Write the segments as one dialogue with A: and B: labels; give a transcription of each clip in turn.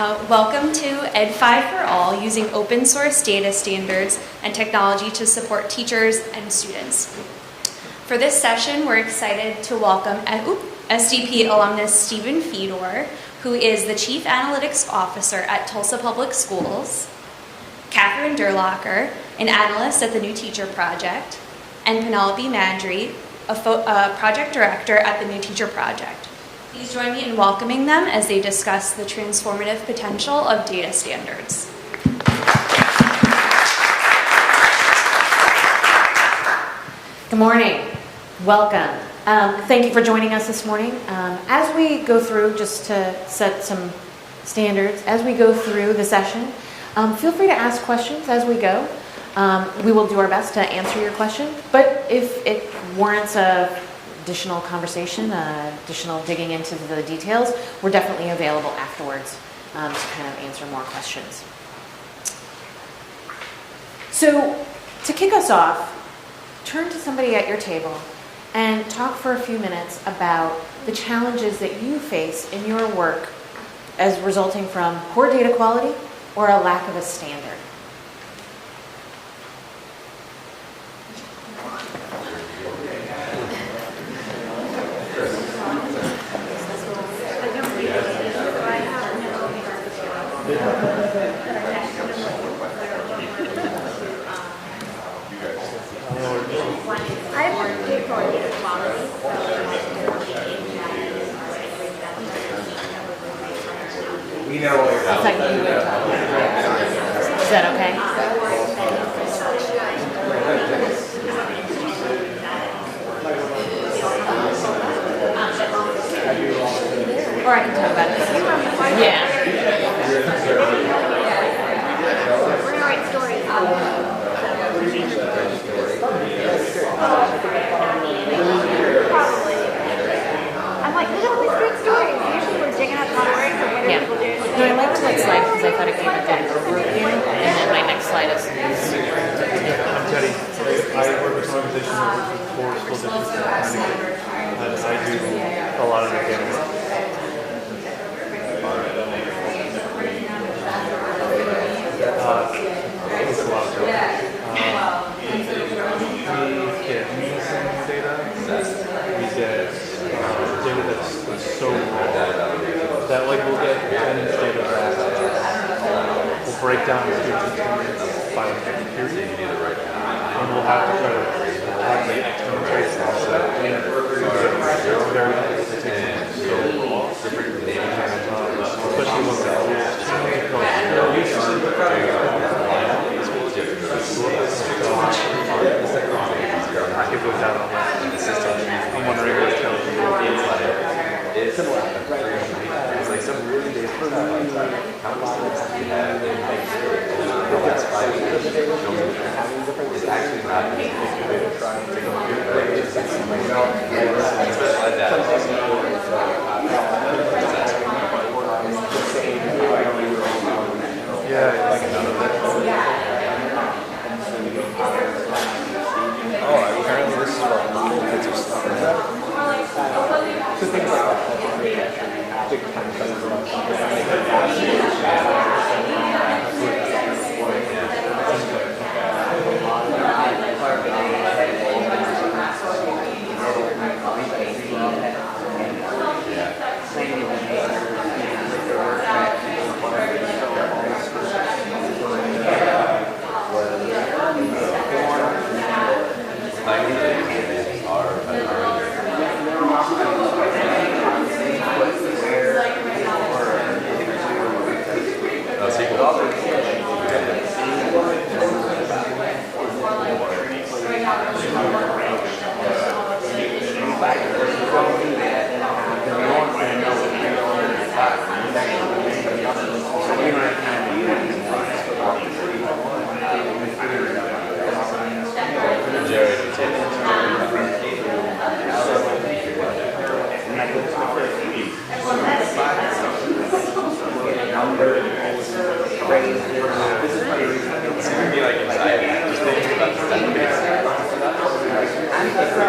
A: Welcome to Ed5 for All, using open source data standards and technology to support teachers and students. For this session, we're excited to welcome SDP alumnus Stephen Fedor, who is the Chief Analytics Officer at Tulsa Public Schools, Catherine Durlacher, an analyst at the New Teacher Project, and Penelope Madry, a project director at the New Teacher Project. Please join me in welcoming them as they discuss the transformative potential of data standards.
B: Good morning. Welcome. Thank you for joining us this morning. As we go through, just to set some standards, as we go through the session, feel free to ask questions as we go. We will do our best to answer your question, but if it warrants additional conversation, additional digging into the details, we're definitely available afterwards to kind of answer more questions. So to kick us off, turn to somebody at your table and talk for a few minutes about the challenges that you face in your work as resulting from poor data quality or a lack of a standard. Is that okay? Or I can talk about it. Yeah.
C: We're gonna write stories. Probably. I'm like, look at all these great stories. Usually we're digging up stories or what people do.
B: No, I liked that slide because I thought it gave a good overview, and then my next slide is.
D: I'm Teddy. I work with an organization that works with 4 school districts in Connecticut, and I do a lot of the data work. It's a lot of work. We get missing data. We get data that's so raw that like we'll get attendance data that we'll break down the students' attendance by a period, and we'll have to try to calculate external trace loss that data. It's very so raw, especially when it goes out on the system. I'm wondering what's going to be. It's like some really big how long we have in the last 5 years. It's actually not trying to go apparently this is what kids are studying. So things like that. Big time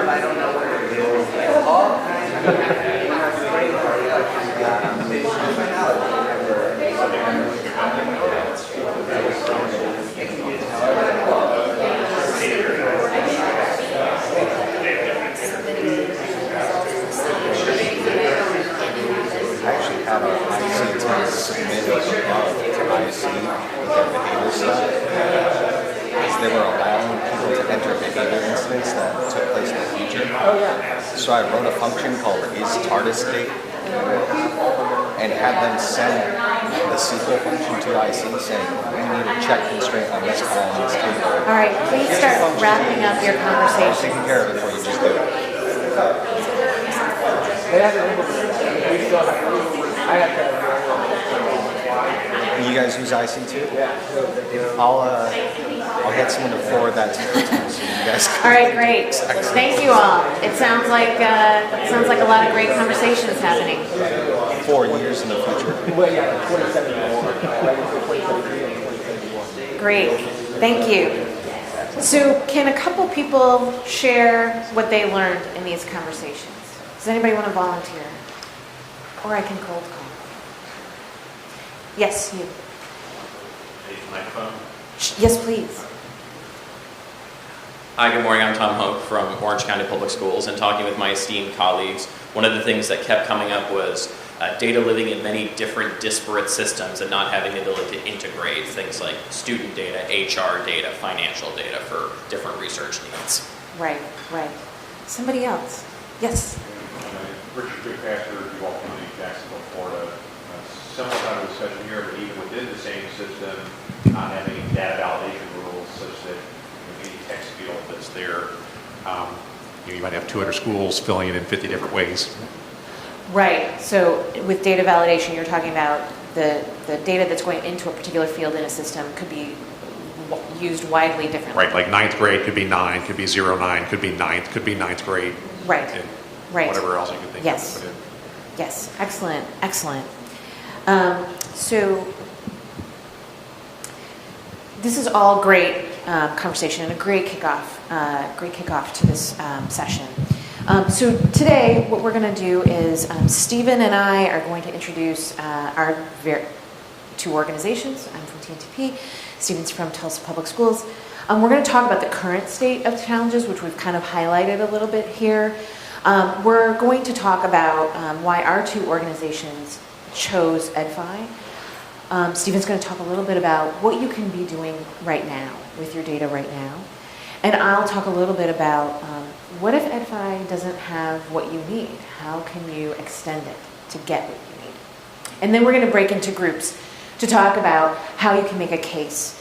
E: I don't know what it is. submitted a blog to IC with their behavior stuff. Because they were allowing people to enter behavior incidents that took place in the future.
B: Oh, yeah.
E: So I wrote a function called isTardisDate and had them send the SQL function to IC saying, we need a check constraint on this column, this table.
B: All right, please start wrapping up your
E: I was
B: conversation.
E: taking care of it before you just do it. You guys use IC too? Yeah. I'll get someone to forward that to you so you guys can.
B: All right, great. Thank you all. It sounds like a lot of great conversations happening.
E: 4 years in the future.
B: Great. Thank you. So, can a couple people share what they learned in these conversations? Does anybody want to volunteer? Or I can cold call. Yes, you.
F: Microphone.
B: Yes, please.
F: Hi, good morning. I'm Tom Hoke from Orange County Public Schools, and talking with my esteemed colleagues, one of the things that kept coming up was data living in many different disparate systems and not having the ability to integrate things like student data, HR data, financial data for different research needs.
B: Right. Somebody else. Yes.
G: Richard Goodpasser, Duval County, Jacksonville, Florida. Similar kind of discussion here, but even within the same system, not having data validation rules such that any text field that's there, you might have 200 schools filling it in 50 different ways.
B: Right. So with data validation, you're talking about the data that's going into a particular field in a system could be used widely differently.
G: Right, like 9th grade could be 9, could be 09, could be 9th, could be 9th grade.
B: Right.
G: And
B: Right.
G: whatever else you could think
B: Yes.
G: of. Put in.
B: Yes. Excellent. So this is all great conversation and a great kickoff to this session. So today, what we're going to do is Stephen and I are going to introduce our two organizations. I'm from TNTP. Stephen's from Tulsa Public Schools. We're going to talk about the current state of challenges, which we've kind of highlighted a little bit here. We're going to talk about why our two organizations chose EdFi. Stephen's going to talk a little bit about what you can be doing right now with your data right now. And I'll talk a little bit about what if EdFi doesn't have what you need? How can you extend it to get what you need? And then we're going to break into groups to talk about how you can make a case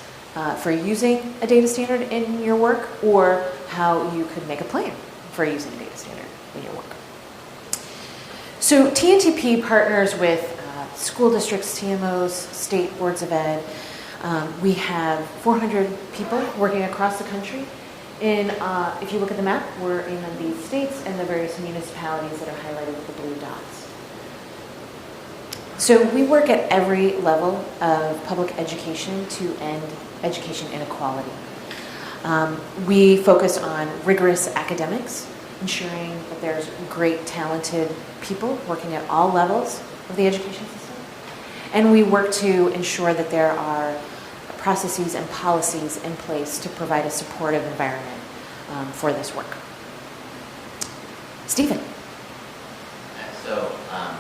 B: for using a data standard in your work, or how you could make a plan for using a data standard in your work. So TNTP partners with school districts, TMOs, state boards of ed. We have 400 people working across the country. If you look at the map, we're in the states and the various municipalities that are highlighted with the blue dots. So we work at every level of public education to end education inequality. We focus on rigorous academics, ensuring that there's great, talented people working at all levels of the education system. And we work to ensure that there are processes and policies in place to provide a supportive environment for this work. Stephen.
H: So, I'm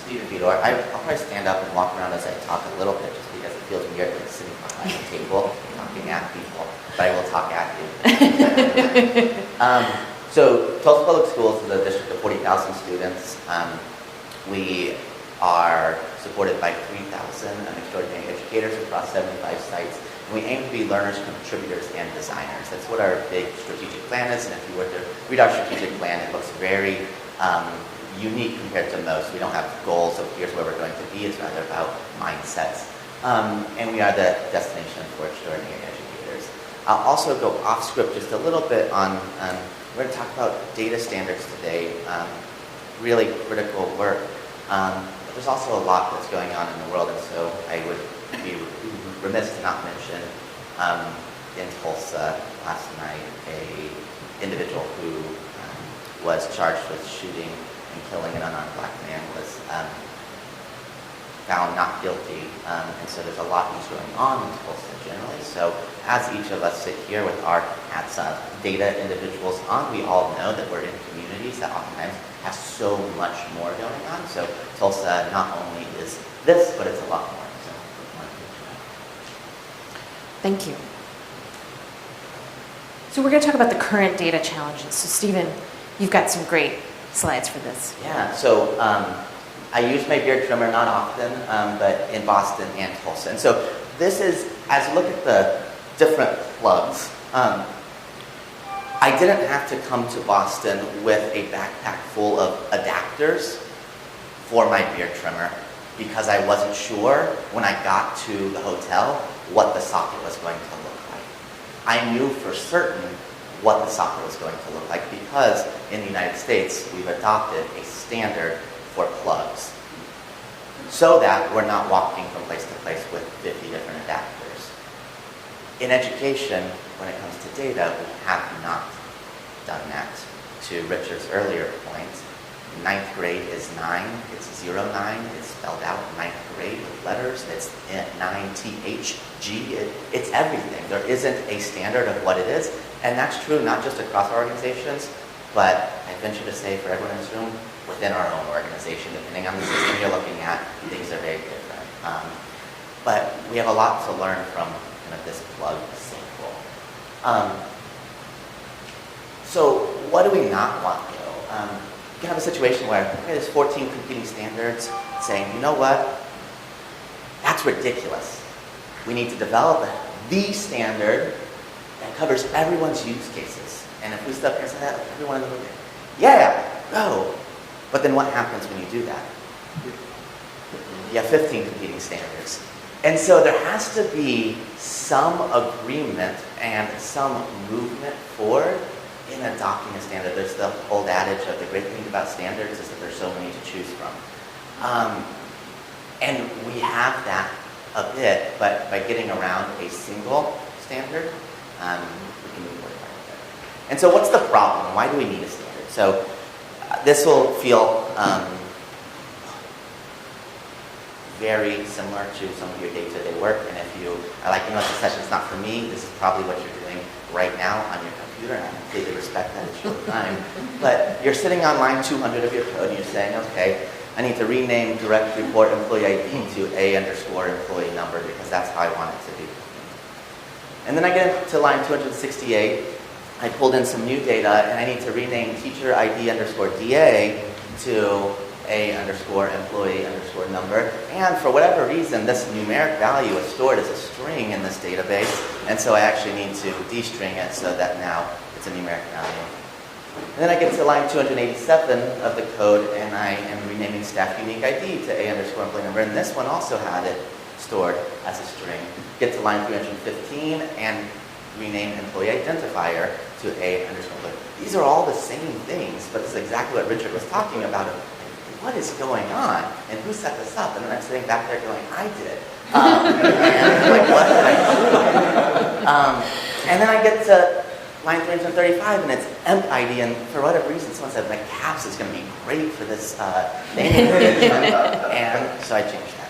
H: Stephen Fedor. I'll probably stand up and walk around as I talk a little bit, just because it feels weird like sitting behind the table talking at people, but I will talk at you. So, Tulsa Public Schools is a district of 40,000 students. We are supported by 3,000 extraordinary educators across 75 sites. And we aim to be learners, contributors, and designers. That's what our big strategic plan is. And if you were to read our strategic plan, it looks very unique compared to most. We don't have goals of here's where we're going to be. It's rather about mindsets. And we are the destination for extraordinary educators. I'll also go off script just a little bit on, we're going to talk about data standards today, really critical work. But there's also a lot that's going on in the world, and so I would be remiss to not mention in Tulsa last night a individual who was charged with shooting and killing an unarmed black man was found not guilty. And so there's a lot that's going on in Tulsa generally. So as each of us sit here with our hats on, data individuals on, we all know that we're in communities that oftentimes have so much more going on. So Tulsa not only is this, but it's a lot more. So,
B: Thank you. So we're going to talk about the current data challenges. So Stephen, you've got some great slides for this.
H: yeah, so I use my beard trimmer not often, but in Boston and Tulsa. And so this is, as you look at the different plugs, I didn't have to come to Boston with a backpack full of adapters for my beard trimmer because I wasn't sure when I got to the hotel what the socket was going to look like. I knew for certain what the socket was going to look like because in the United States we've adopted a standard for plugs so that we're not walking from place to place with 50 different adapters. In education, when it comes to data, we have not done that. To Richard's earlier point, 9th grade is 9, it's 09, it's spelled out 9th grade with letters, it's 9THG, it's everything. There isn't a standard of what it is, and that's true not just across our organizations, but I venture to say for everyone in this room, within our own organization, depending on the system you're looking at, things are very different. But we have a lot to learn from kind of this plug sample. So what do we not want though? You can have a situation where there's 14 competing standards saying, you know what, that's ridiculous. We need to develop the standard that covers everyone's use cases. And if we step here and say that, everyone in the room, yeah, go. But then what happens when you do that? You have 15 competing standards. And so there has to be some agreement and some movement forward in adopting a standard. There's the old adage of the great thing about standards is that there's so many to choose from. And we have that a bit, but by getting around a single standard, we can move forward quite a bit. And so what's the problem? Why do we need a standard? So this will feel very similar to some of your day-to-day work. And if you are like, this session's not for me, this is probably what you're doing right now on your computer, and I completely respect that, it's your time. But you're sitting on line 200 of your code, and you're saying, okay, I need to rename direct report employee ID to A_employee number because that's how I want it to be. And then I get to line 268, I pulled in some new data, and I need to rename teacher ID_DA to A_employee_ number. And for whatever reason, this numeric value is stored as a string in this database, and so I actually need to destring it so that now it's a numeric value. And then I get to line 287 of the code, and I am renaming staff unique ID to A_employee number, and this one also had it stored as a string. Get to line 315 and rename employee identifier to A_employee. These are all the same things, but it's exactly what Richard was talking about. What is going on? And who set this up? And then I'm sitting back there going, I did. And like, what did I do? And then I get to line 335, and it's emp ID, and for whatever reason, someone said, like, caps is going to be great for this naming convention, and so I changed that.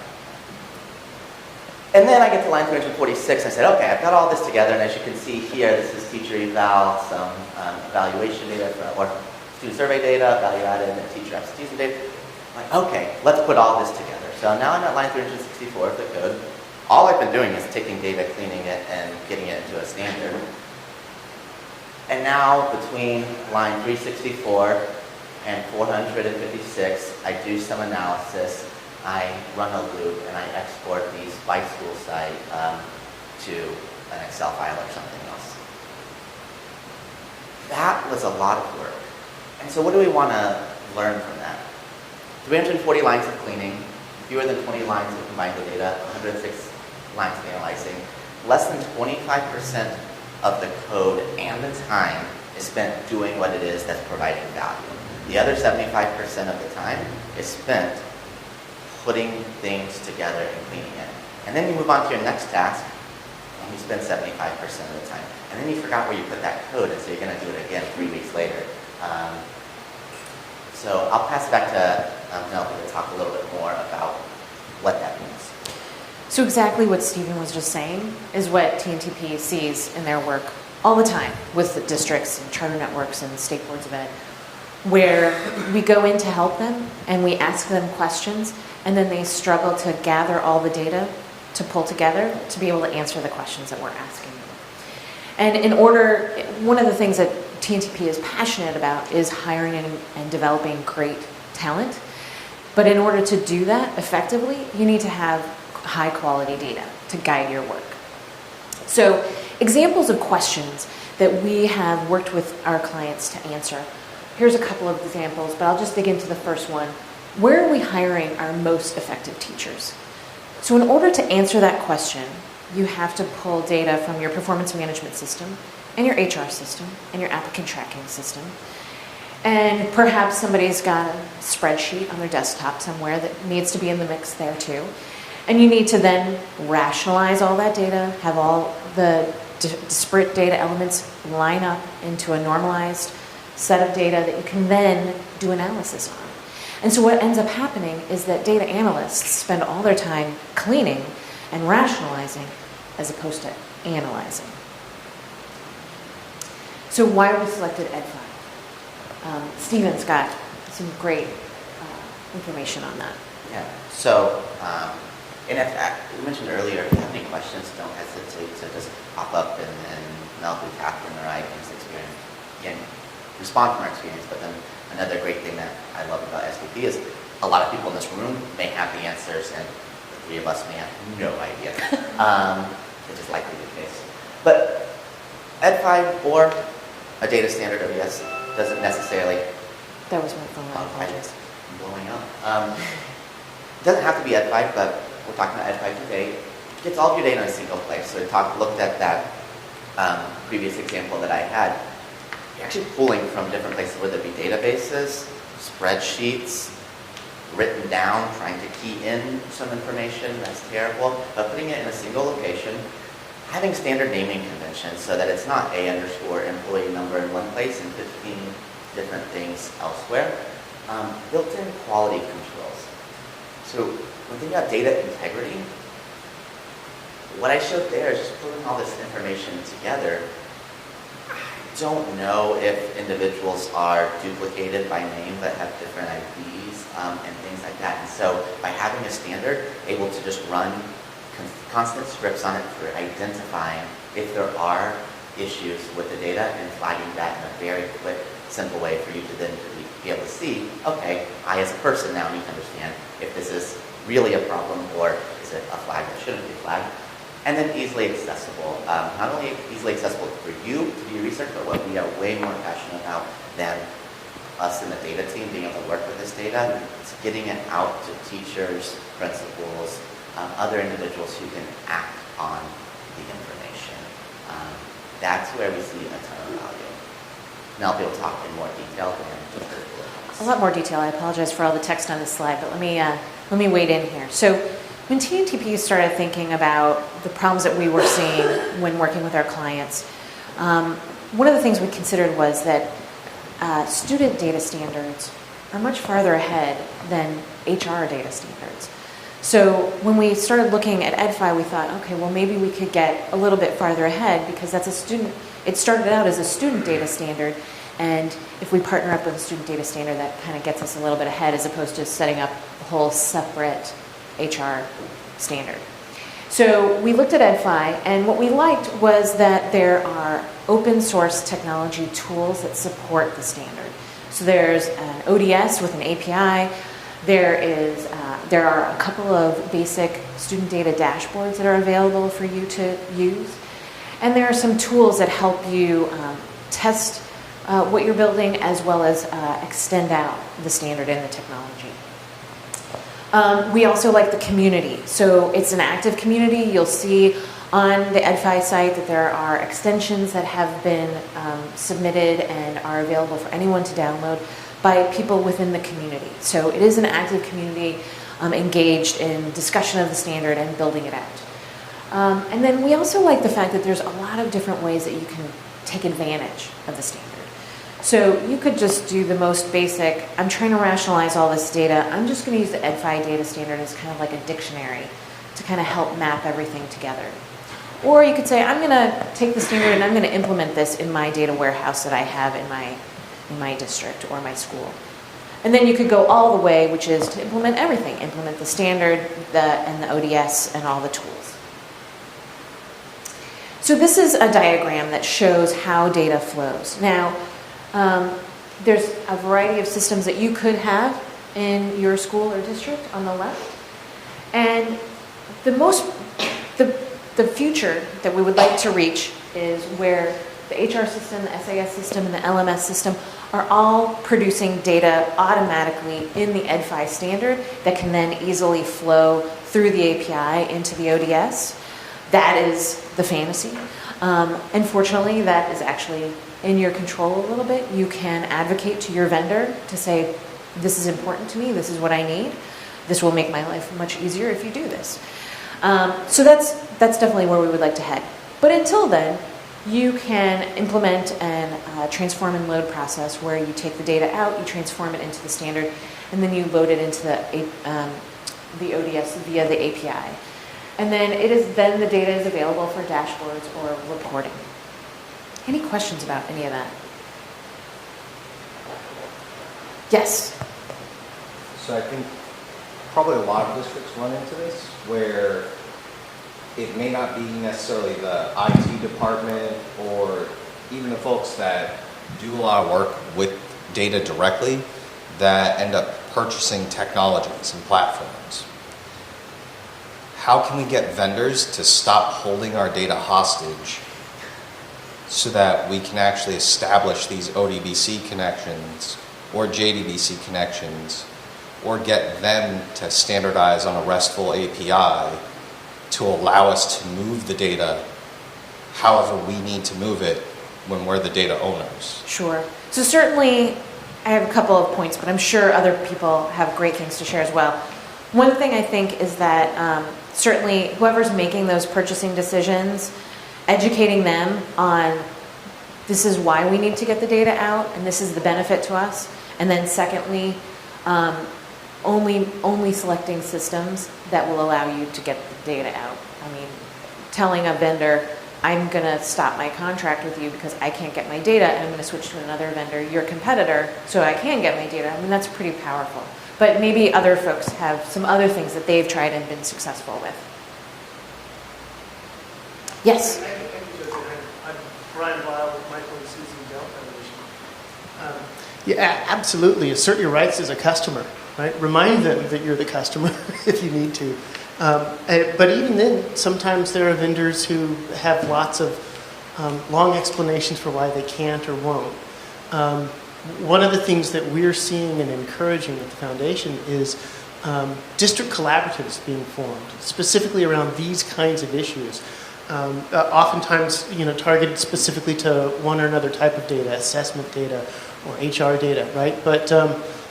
H: And then I get to line 346, and I said, okay, I've got all this together, and as you can see here, this is teacher eval, some evaluation data, or student survey data, value added, and teacher absenteeism data. I'm like, okay, let's put all this together. So now I'm at line 364 of the code. All I've been doing is taking data, cleaning it, and getting it into a standard. And now between line 364 and 456, I do some analysis. I run a loop, and I export these by school site to an Excel file or something else. That was a lot of work. And so what do we want to learn from that? 340 lines of cleaning, fewer than 20 lines of combined data, 106 lines of analyzing. Less than 25% of the code and the time is spent doing what it is that's providing value. The other 75% of the time is spent putting things together and cleaning it. And then you move on to your next task, and you spend 75% of the time. And then you forgot where you put that code, and so you're going to do it again 3 weeks later. So I'll pass it back to Penelope to talk a little bit more about what that means.
B: So exactly what Stephen was just saying is what TNTP sees in their work all the time with the districts and charter networks and state boards of ed, where we go in to help them and we ask them questions, and then they struggle to gather all the data to pull together to be able to answer the questions that we're asking them. And one of the things that TNTP is passionate about is hiring and developing great talent. But in order to do that effectively, you need to have high quality data to guide your work. So examples of questions that we have worked with our clients to answer. Here's a couple of examples, but I'll just dig into the first one. Where are we hiring our most effective teachers? So in order to answer that question, you have to pull data from your performance management system and your HR system and your applicant tracking system. And perhaps somebody's got a spreadsheet on their desktop somewhere that needs to be in the mix there too. And you need to then rationalize all that data, have all the disparate data elements line up into a normalized set of data that you can then do analysis on. And so what ends up happening is that data analysts spend all their time cleaning and rationalizing as opposed to analyzing. So why we selected Ed5? Stephen's got some great information on that.
H: Yeah, so in fact, we mentioned earlier, if you have any questions, don't hesitate to just pop up and Mel, Catherine, or I can experience, again, respond from our experience. But then another great thing that I love about SDP is a lot of people in this room may have the answers, and the three of us may have no idea. Which is likely the case. But Ed5 or a data standard OES doesn't necessarily.
B: That was my phone. I apologize.
H: I'm blowing up. It doesn't have to be Ed5, but we're talking about Ed5 today. It gets all of your data in a single place. So we looked at that previous example that I had. You're actually pulling from different places, whether it be databases, spreadsheets, written down, trying to key in some information. That's terrible. But putting it in a single location, having standard naming conventions so that it's not A_employee number in one place and 15 different things elsewhere. Built-in quality controls. So when thinking about data integrity, what I showed there is just putting all this information together. I don't know if individuals are duplicated by name that have different IDs and things like that. And so by having a standard, able to just run constant scripts on it for identifying if there are issues with the data and flagging that in a very quick, simple way for you to then be able to see, okay, I as a person now need to understand if this is really a problem or is it a flag that shouldn't be flagged. And then easily accessible. Not only easily accessible for you to do research, but what we are way more passionate about than us in the data team being able to work with this data, it's getting it out to teachers, principals, other individuals who can act on the information. That's where we see a ton of value. Now I'll be able to talk in more detail than
B: A lot more detail. I apologize for all the text on this slide, but let me wade in here. So when TNTP started thinking about the problems that we were seeing when working with our clients, one of the things we considered was that student data standards are much farther ahead than HR data standards. So when we started looking at Ed5, we thought, okay, well maybe we could get a little bit farther ahead because that's a student. It started out as a student data standard, and if we partner up with a student data standard, that kind of gets us a little bit ahead as opposed to setting up a whole separate HR standard. So we looked at Ed5, and what we liked was that there are open source technology tools that support the standard. So there's an ODS with an API. There are a couple of basic student data dashboards that are available for you to use. And there are some tools that help you test what you're building as well as extend out the standard and the technology. We also like the community. So it's an active community. You'll see on the Ed5 site that there are extensions that have been submitted and are available for anyone to download by people within the community. So it is an active community engaged in discussion of the standard and building it out. And then we also like the fact that there's a lot of different ways that you can take advantage of the standard. So you could just do the most basic, I'm trying to rationalize all this data. I'm just going to use the Ed5 data standard as kind of like a dictionary to kind of help map everything together. Or you could say, I'm going to take the standard and I'm going to implement this in my data warehouse that I have in my district or my school. And then you could go all the way, which is to implement everything. Implement the standard and the ODS and all the tools. So this is a diagram that shows how data flows. Now, there's a variety of systems that you could have in your school or district on the left. And the future that we would like to reach is where the HR system, the SAS system, and the LMS system are all producing data automatically in the Ed5 standard that can then easily flow through the API into the ODS. That is the fantasy. Unfortunately, that is actually in your control a little bit. You can advocate to your vendor to say, this is important to me, this is what I need. This will make my life much easier if you do this. So that's definitely where we would like to head. But until then, you can implement an transform and load process where you take the data out, you transform it into the standard, and then you load it into the ODS via the API. And then the data is available for dashboards or reporting. Any questions about any of that? Yes?
E: So I think probably a lot of districts run into this where it may not be necessarily the IT department or even the folks that do a lot of work with data directly that end up purchasing technologies and platforms. How can we get vendors to stop holding our data hostage so that we can actually establish these ODBC connections or JDBC connections or get them to standardize on a RESTful API to allow us to move the data however we need to move it when we're the data owners?
B: Sure. So certainly, I have a couple of points, but I'm sure other people have great things to share as well. One thing I think is that certainly whoever's making those purchasing decisions, educating them on this is why we need to get the data out and this is the benefit to us. And then secondly, only selecting systems that will allow you to get the data out. I mean, telling a vendor, I'm going to stop my contract with you because I can't get my data and I'm going to switch to another vendor, your competitor, so I can get my data. I mean, that's pretty powerful. But maybe other folks have some other things that they've tried and been successful with. Yes?
I: I'm Brian Weil with Michael and Susan Dell Foundation. Yeah, absolutely. Assert your rights as a customer, right? Remind them that you're the customer if you need to. But even then, sometimes there are vendors who have lots of long explanations for why they can't or won't. One of the things that we're seeing and encouraging at the foundation is district collaboratives being formed, specifically around these kinds of issues. Oftentimes, targeted specifically to one or another type of data, assessment data or HR data, right? But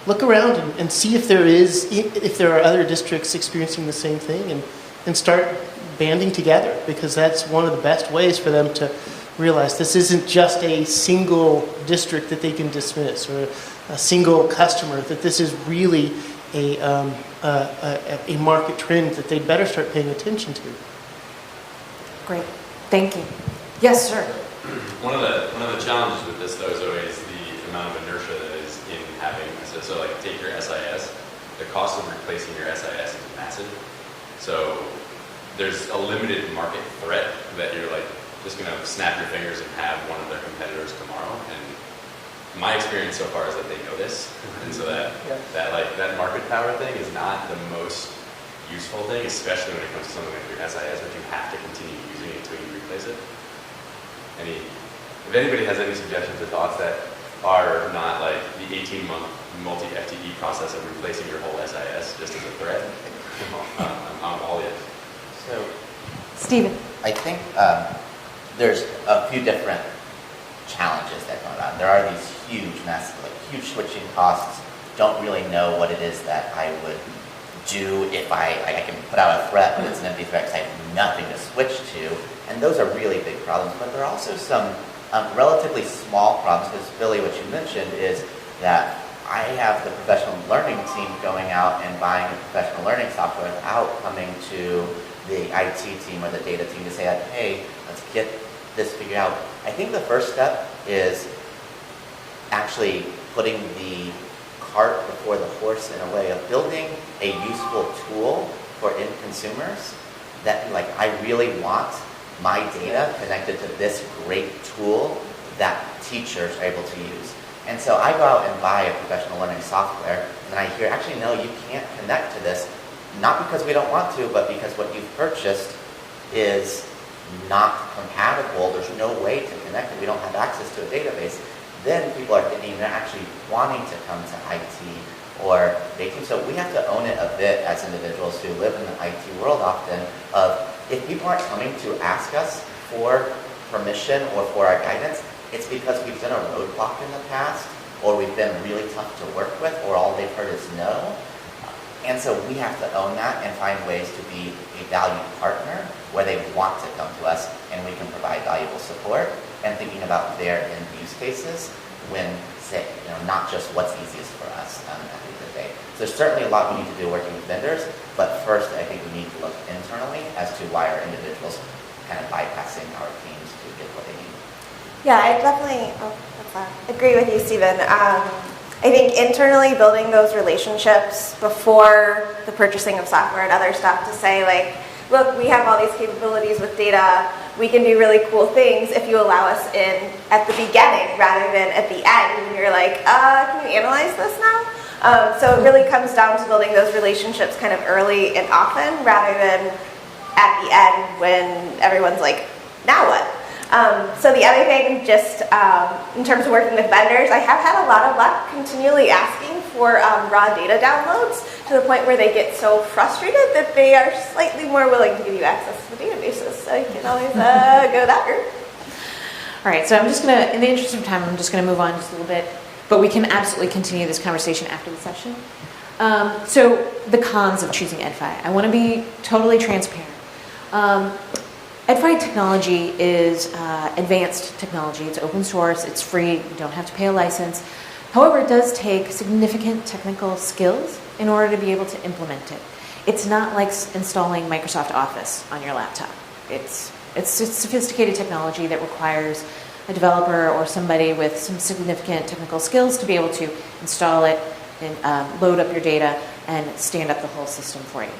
I: look around and see if there are other districts experiencing the same thing and start banding together, because that's one of the best ways for them to realize this isn't just a single district that they can dismiss or a single customer, that this is really a market trend that they'd better start paying attention to.
B: Great. Thank you. Yes, sir.
J: One of the challenges with this, though, is always the amount of inertia that is in having, so like take your SIS, the cost of replacing your SIS is massive. So there's a limited market threat that you're like just going to snap your fingers and have one of their competitors tomorrow. And my experience so far is that they know this, and so that market power thing is not the most useful thing, especially when it comes to something like your SIS, which you have to continue using until you replace it. If anybody has any suggestions or thoughts that are not like the 18-month multi-FTE process of replacing your whole SIS just as a threat, I'm all in.
H: So,
B: Stephen.
H: I think there's a few different challenges that come around. There are these huge switching costs. Don't really know what it is that I would do if I can put out a threat, but it's an empty threat because I have nothing to switch to. And those are really big problems. But there are also some relatively small problems, because Billy, what you mentioned is that I have the professional learning team going out and buying a professional learning software without coming to the IT team or the data team to say that, hey, let's get this figured out. I think the first step is actually putting the cart before the horse in a way of building a useful tool for end consumers that, like, I really want my data connected to this great tool that teachers are able to use. And so I go out and buy a professional learning software, and I hear, actually, no, you can't connect to this, not because we don't want to, but because what you've purchased is not compatible. There's no way to connect it. We don't have access to a database. Then people are thinking they're actually wanting to come to IT or baking. So we have to own it a bit as individuals who live in the IT world often, of if people aren't coming to ask us for permission or for our guidance, it's because we've done a roadblock in the past, or we've been really tough to work with, or all they've heard is no. And so we have to own that and find ways to be a valued partner where they want to come to us and we can provide valuable support, and thinking about their end use cases when, say, not just what's easiest for us at the end of the day. So there's certainly a lot we need to do working with vendors, but first I think we need to look internally as to why are individuals kind of bypassing our teams to get what they need.
C: Yeah, I definitely agree with you, Stephen. I think internally building those relationships before the purchasing of software and other stuff to say, like, look, we have all these capabilities with data. We can do really cool things if you allow us in at the beginning rather than at the end when you're like, can you analyze this now? So it really comes down to building those relationships kind of early and often rather than at the end when everyone's like, now what? So the other thing, just in terms of working with vendors, I have had a lot of luck continually asking for raw data downloads to the point where they get so frustrated that they are slightly more willing to give you access to the databases. So you can always go that route.
B: All right, so I'm just going to, in the interest of time, I'm just going to move on just a little bit, but we can absolutely continue this conversation after the session. So the cons of choosing EdFi. I want to be totally transparent. EdFi technology is advanced technology. It's open source, it's free, you don't have to pay a license. However, it does take significant technical skills in order to be able to implement it. It's not like installing Microsoft Office on your laptop. It's sophisticated technology that requires a developer or somebody with some significant technical skills to be able to install it and load up your data and stand up the whole system for you.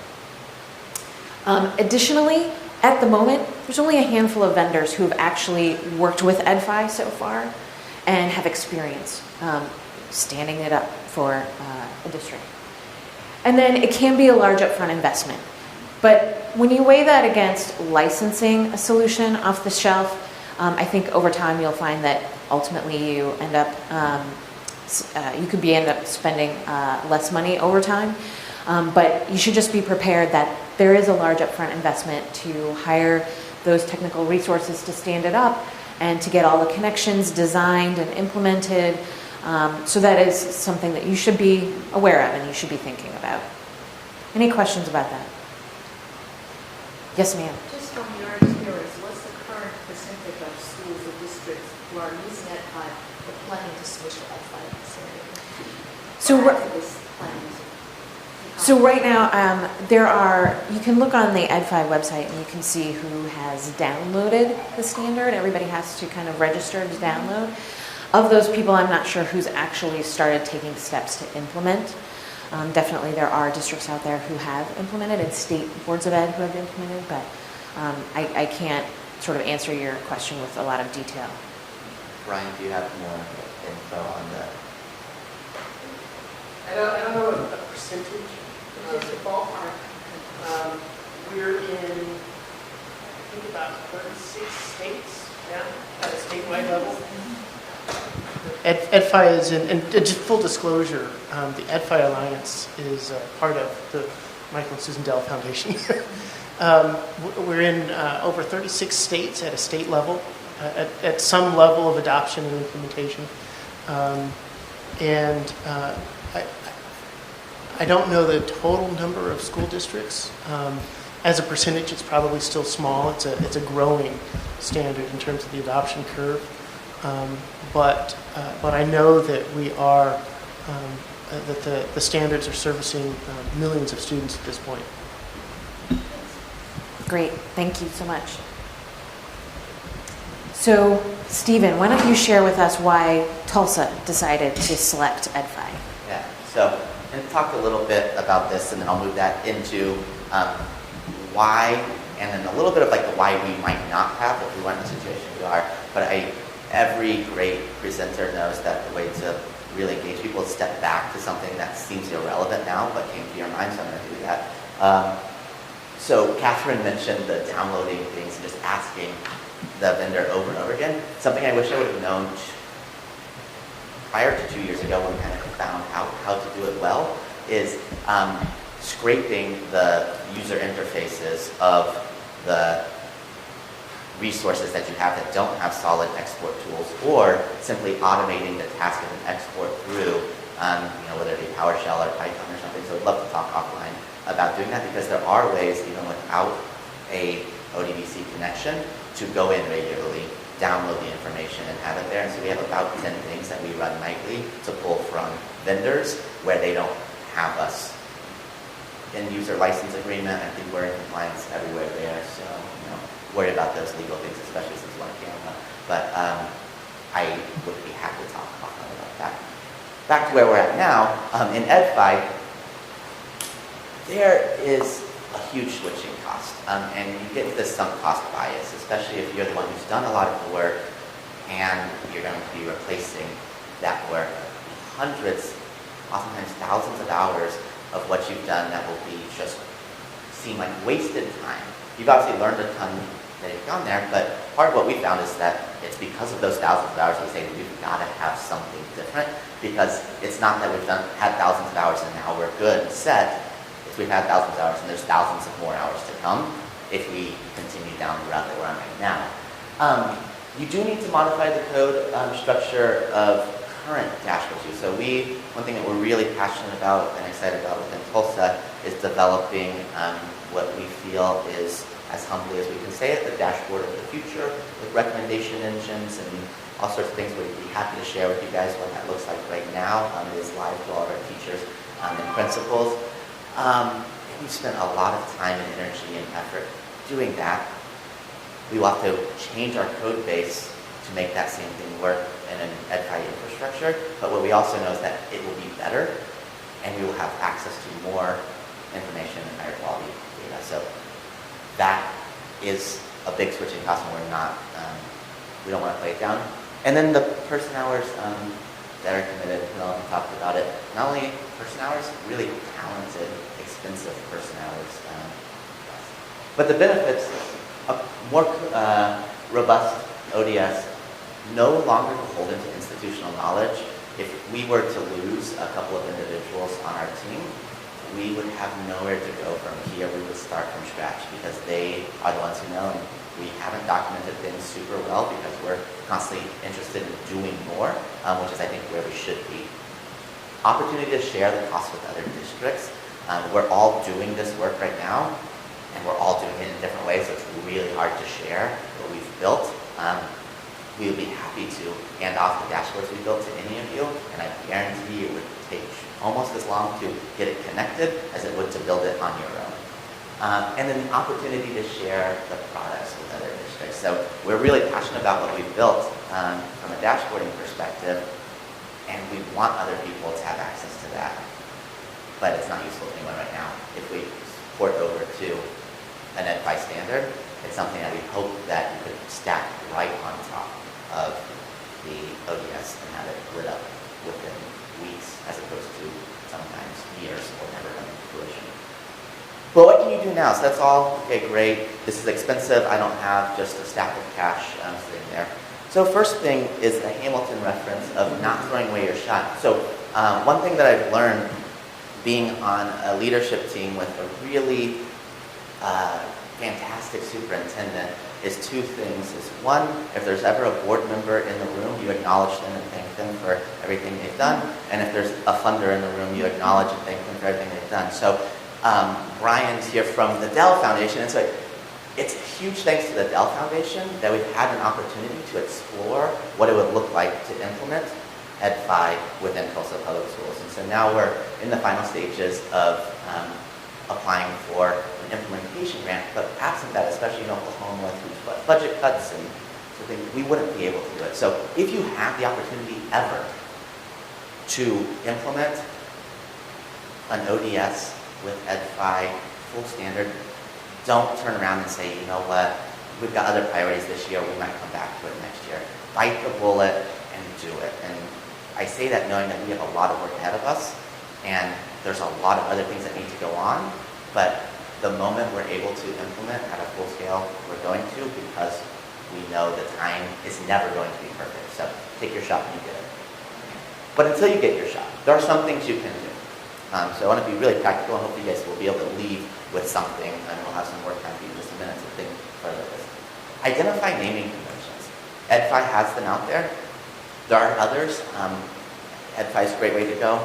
B: Additionally, at the moment, there's only a handful of vendors who have actually worked with EdFi so far and have experience standing it up for a district. And then it can be a large upfront investment. But when you weigh that against licensing a solution off the shelf, I think over time you'll find that ultimately you end up, you could end up spending less money over time. But you should just be prepared that there is a large upfront investment to hire those technical resources to stand it up and to get all the connections designed and implemented. So that is something that you should be aware of and you should be thinking about. Any questions about that? Yes, ma'am.
K: Just from your experience, what's the current percentage of schools or districts who are using EdFi but planning to switch to EdFi?
B: So right now, you can look on the EdFi website and you can see who has downloaded the standard. Everybody has to kind of register to download. Of those people, I'm not sure who's actually started taking steps to implement. Definitely there are districts out there who have implemented and state boards of ed who have implemented, but I can't sort of answer your question with a lot of detail.
H: Ryan, do you have more info on that?
I: I don't know a percentage.
K: Just a ballpark.
I: We're in, I think, about 36 states now at a statewide level. EdFi is in, and just full disclosure, the EdFi Alliance is part of the Michael and Susan Dell Foundation. We're in over 36 states at a state level, at some level of adoption and implementation. I don't know the total number of school districts. As a percentage, it's probably still small. It's a growing standard in terms of the adoption curve. but I know that we are that the standards are servicing millions of students at this point.
B: Great, thank you so much. So, Stephen, why don't you share with us why Tulsa decided to select EdFi?
H: Yeah, so I'm going to talk a little bit about this, and then I'll move that into why, and then a little bit of like the why we might not have if we weren't in the situation we are. But every great presenter knows that the way to really engage people is step back to something that seems irrelevant now, but came to your mind, so I'm going to do that. So Catherine mentioned the downloading things and just asking the vendor over and over again. Something I wish I would have known prior to 2 years ago when we kind of found out how to do it well is scraping the user interfaces of the resources that you have that don't have solid export tools, or simply automating the task of an export through, whether it be PowerShell or Python or something. So I'd love to talk offline about doing that, because there are ways, even without a ODBC connection, to go in regularly, download the information, and have it there. And so we have about 10 things that we run nightly to pull from vendors where they don't have us. In user license agreement, I think we're in compliance everywhere there, so worry about those legal things, especially since we're on camera. But I would be happy to talk offline about that. Back to where we're at now, in EdFi, there is a huge switching cost, and you get this sunk cost bias, especially if you're the one who's done a lot of the work and you're going to be replacing that work. Hundreds, oftentimes thousands of hours of what you've done that will be just seem like wasted time. You've obviously learned a ton that you've gone there, but part of what we found is that it's because of those thousands of hours we say we've got to have something different, because it's not that we've had thousands of hours and now we're good and set. We've had thousands of hours, and there's thousands of more hours to come if we continue down the route that we're on right now. You do need to modify the code structure of current dashboards. So one thing that we're really passionate about and excited about within Tulsa is developing what we feel is, as humbly as we can say it, the dashboard of the future with recommendation engines and all sorts of things. We'd be happy to share with you guys what that looks like right now. It is live to all of our teachers and principals. We spent a lot of time and energy and effort doing that. We will have to change our code base to make that same thing work in an EdFi infrastructure. But what we also know is that it will be better, and we will have access to more information and higher quality data. So that is a big switching cost, and we don't want to play it down. And then the person hours that are committed, we talked about it. Not only person hours, really talented, expensive person hours. But the benefits of more robust ODS, no longer beholden to institutional knowledge. If we were to lose a couple of individuals on our team, we would have nowhere to go from here. We would start from scratch, because they are the ones who know. And we haven't documented things super well because we're constantly interested in doing more, which is, I think, where we should be. Opportunity to share the cost with other districts. We're all doing this work right now, and we're all doing it in different ways, so it's really hard to share what we've built. We would be happy to hand off the dashboards we built to any of you, and I guarantee it would take almost as long to get it connected as it would to build it on your own. And then the opportunity to share the products with other districts. So we're really passionate about what we've built from a dashboarding perspective, and we want other people to have access to that. But it's not useful to anyone right now. If we port over to an EdFi standard, it's something that we hope that you could stack right on top of the ODS and have it lit up within weeks, as opposed to sometimes years or never coming to fruition. But what can you do now? So that's all, okay, great. This is expensive. I don't have just a stack of cash sitting there. So first thing is the Hamilton reference of not throwing away your shot. So one thing that I've learned being on a leadership team with a really fantastic superintendent is two things. Is one, if there's ever a board member in the room, you acknowledge them and thank them for everything they've done. And if there's a funder in the room, you acknowledge and thank them for everything they've done. So Brian's here from the Dell Foundation, and so it's huge thanks to the Dell Foundation that we've had an opportunity to explore what it would look like to implement Ed5 within Tulsa Public Schools. And so now we're in the final stages of applying for an implementation grant, but absent that, especially in Oklahoma with huge budget cuts and so things, we wouldn't be able to do it. So if you have the opportunity ever to implement an ODS with Ed5 full standard, don't turn around and say, you know what, we've got other priorities this year, we might come back to it next year. Bite the bullet and do it. And I say that knowing that we have a lot of work ahead of us, and there's a lot of other things that need to go on, but the moment we're able to implement at a full scale, we're going to, because we know the time is never going to be perfect. So take your shot when you get it. But until you get your shot, there are some things you can do. So I want to be really practical, and hopefully you guys will be able to leave with something, and we'll have some work time for you in just a minute to think further this. Identify naming conventions. Ed5 has them out there. There are others. Ed5 is a great way to go.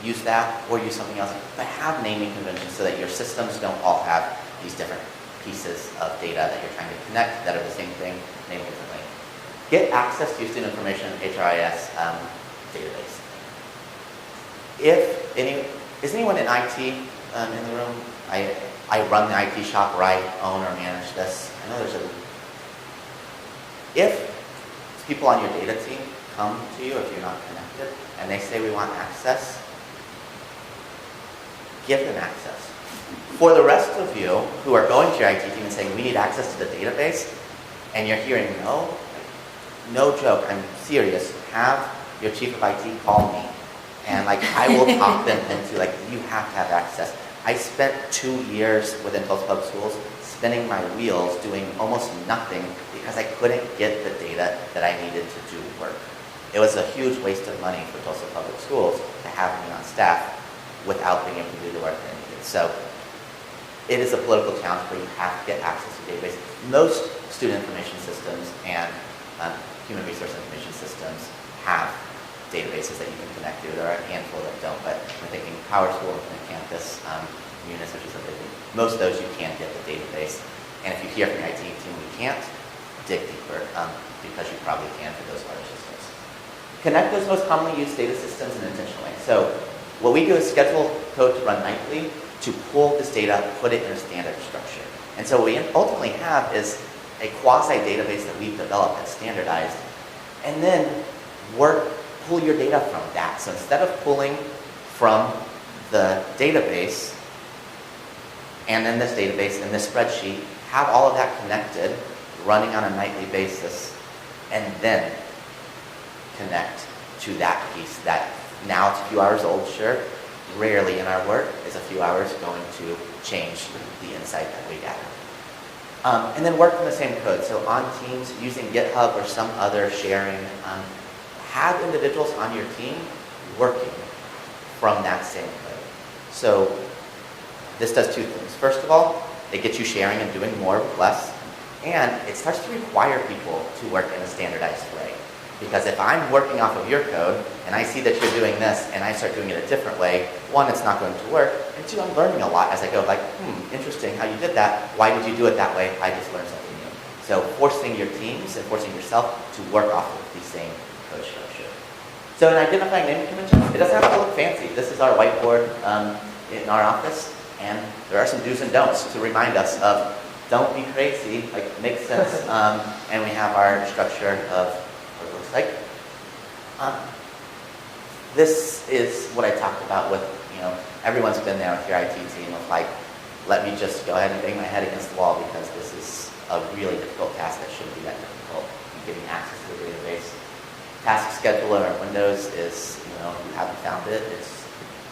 H: Use that or use something else, but have naming conventions so that your systems don't all have these different pieces of data that you're trying to connect that are the same thing, named differently. Get access to your student information HRIS database. Is anyone in IT in the room? I run the IT shop, right, own or manage this. I know if people on your data team come to you, if you're not connected, and they say we want access, give them access. For the rest of you who are going to your IT team and saying we need access to the database, and you're hearing no, no joke, I'm serious, have your chief of IT call me. And I will talk them into you have to have access. I spent 2 years within Tulsa Public Schools spinning my wheels doing almost nothing because I couldn't get the data that I needed to do work. It was a huge waste of money for Tulsa Public Schools to have me on staff without being able to do the work that I needed. So it is a political challenge where you have to get access to databases. Most student information systems and human resource information systems have databases that you can connect to. There are a handful that don't, but I'm thinking Power School, Infinite Campus, Munis, which is a big one. Most of those you can get the database. And if you hear from the IT team we can't, dig deeper because you probably can for those large systems. Connect those most commonly used data systems in an intentional way. So what we do is schedule code to run nightly to pull this data, put it in a standard structure. And so what we ultimately have is a quasi-database that we've developed that's standardized, and then pull your data from that. So instead of pulling from the database, and then this database and this spreadsheet, have all of that connected, running on a nightly basis, and then connect to that piece that now it's a few hours old, sure, rarely in our work is a few hours going to change the insight that we gather. And then work from the same code. So on teams, using GitHub or some other sharing, have individuals on your team working from that same code. So this does two things. First of all, it gets you sharing and doing more with less, and it starts to require people to work in a standardized way. Because if I'm working off of your code, and I see that you're doing this, and I start doing it a different way, one, it's not going to work, and two, I'm learning a lot as I go, interesting how you did that. Why did you do it that way? I just learned something new. So forcing your teams and forcing yourself to work off of the same code structure. So in identifying naming conventions, it doesn't have to look fancy. This is our whiteboard in our office, and there are some do's and don'ts to remind us of don't be crazy, make sense, and we have our structure of what it looks like. This is what I talked about with, everyone's been there with your IT team of let me just go ahead and bang my head against the wall because this is a really difficult task that shouldn't be that difficult. Getting access to the database. Task Scheduler on Windows is, if you haven't found it, it's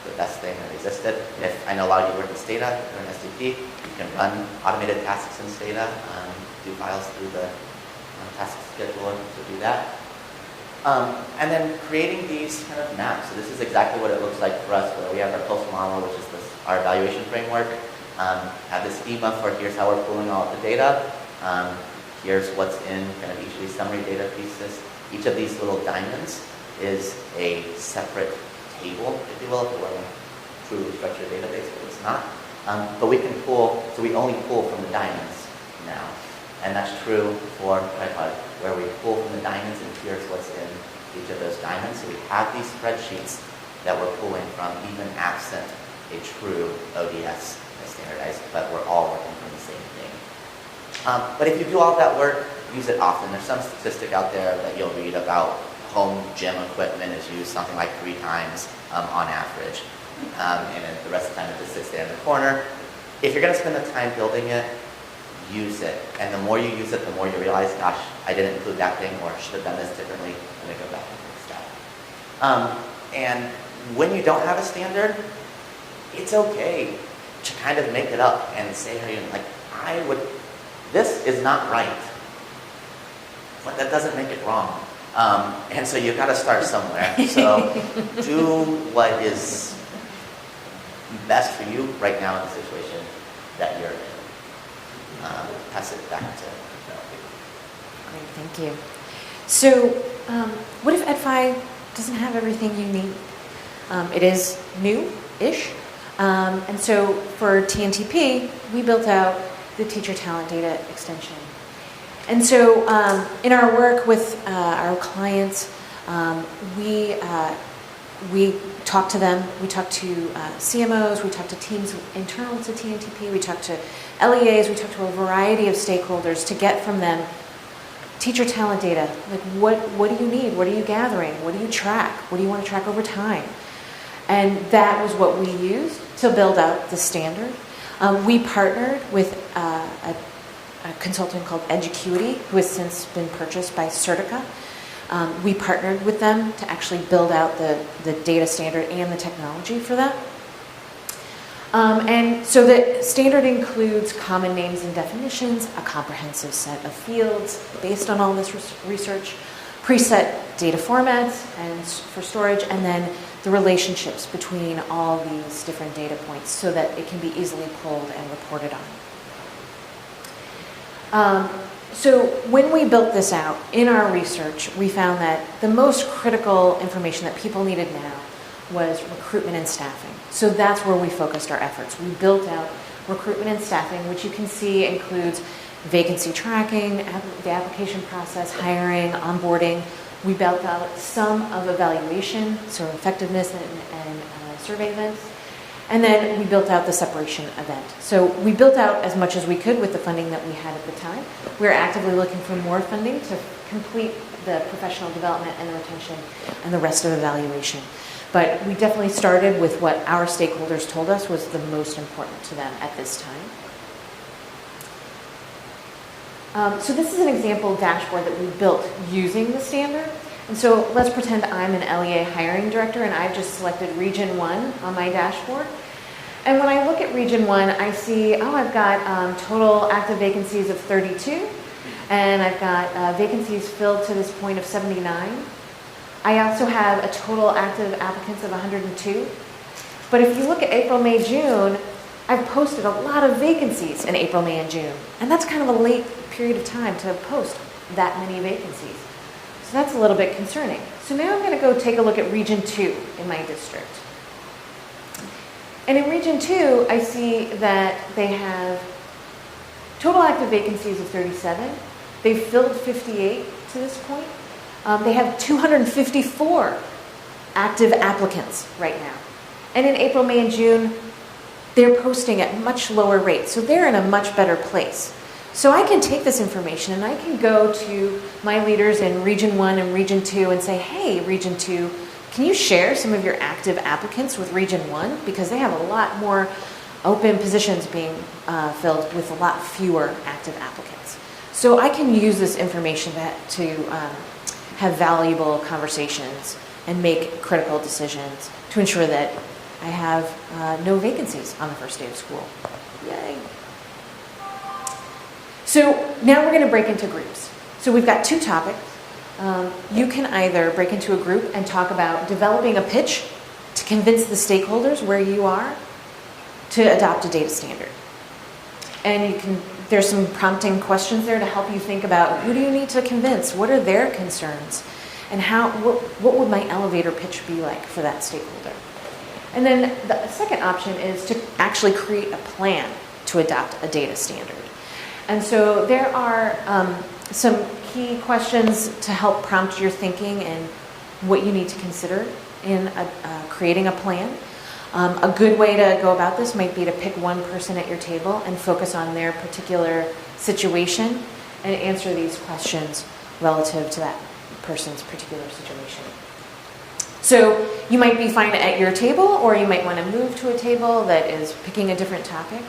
H: the best thing that existed. If I know a lot of you work in Stata or in SDP, you can run automated tasks in Stata, do files through the Task Scheduler to do that. And then creating these kind of maps. So this is exactly what it looks like for us, where we have our pulse model, which is our evaluation framework. Have the schema for here's how we're pulling all of the data. Here's what's in kind of each of these summary data pieces. Each of these little diamonds is a separate table, if you will, if it were a truly structured database, but it's not. But we can pull, so we only pull from the diamonds now. And that's true for tripod, where we pull from the diamonds and here's what's in each of those diamonds. So we have these spreadsheets that we're pulling from, even absent a true ODS standardized, but we're all working from the same thing. But if you do all that work, use it often. There's some statistic out there that you'll read about home gym equipment is used something like 3 times on average. And then the rest of the time it just sits there in the corner. If you're going to spend the time building it, use it. And the more you use it, the more you realize, gosh, I didn't include that thing, or I should have done this differently. Let me go back and fix that. And when you don't have a standard, it's okay to kind of make it up and say, like, this is not right. But that doesn't make it wrong. And so you've got to start somewhere. So do what is best for you right now in the situation that you're in. Pass it back to
B: Great, thank you. So what if EdFi doesn't have everything you need? It is new-ish. And so for TNTP, we built out the teacher talent data extension. And so in our work with our clients, we talk to them. We talk to CMOs. We talk to teams internal to TNTP. We talk to LEAs. We talk to a variety of stakeholders to get from them teacher talent data. Like, what do you need? What are you gathering? What do you track? What do you want to track over time? And that was what we used to build out the standard. We partnered with a consultant called Educuity, who has since been purchased by Certica. We partnered with them to actually build out the data standard and the technology for that. And so the standard includes common names and definitions, a comprehensive set of fields based on all this research, preset data formats and for storage, and then the relationships between all these different data points so that it can be easily pulled and reported on. So when we built this out in our research, we found that the most critical information that people needed now was recruitment and staffing. So that's where we focused our efforts. We built out recruitment and staffing, which you can see includes vacancy tracking, the application process, hiring, onboarding. We built out some of evaluation, so effectiveness and survey events. And then we built out the separation event. So we built out as much as we could with the funding that we had at the time. We're actively looking for more funding to complete the professional development and the retention and the rest of evaluation. But we definitely started with what our stakeholders told us was the most important to them at this time. So this is an example dashboard that we built using the standard. And so let's pretend I'm an LEA hiring director and I've just selected Region 1 on my dashboard. And when I look at Region 1, I see, I've got total active vacancies of 32. And I've got vacancies filled to this point of 79. I also have a total active applicants of 102. But if you look at April, May, June, I've posted a lot of vacancies in April, May, and June. And that's kind of a late period of time to post that many vacancies. So that's a little bit concerning. So now I'm going to go take a look at Region 2 in my district. And in Region 2, I see that they have total active vacancies of 37. They've filled 58 to this point. They have 254 active applicants right now. And in April, May, and June, they're posting at much lower rates. So they're in a much better place. So I can take this information and I can go to my leaders in Region 1 and Region 2 and say, hey, Region 2, can you share some of your active applicants with Region 1? Because they have a lot more open positions being filled with a lot fewer active applicants. So I can use this information to have valuable conversations and make critical decisions to ensure that I have no vacancies on the first day of school. Yay. So now we're going to break into groups. So we've got 2 topics. You can either break into a group and talk about developing a pitch to convince the stakeholders where you are to adopt a data standard. And there's some prompting questions there to help you think about who do you need to convince? What are their concerns? And what would my elevator pitch be like for that stakeholder? And then the second option is to actually create a plan to adopt a data standard. And so there are some key questions to help prompt your thinking and what you need to consider in creating a plan. A good way to go about this might be to pick one person at your table and focus on their particular situation and answer these questions relative to that person's particular situation. So you might be fine at your table, or you might want to move to a table that is picking a different topic.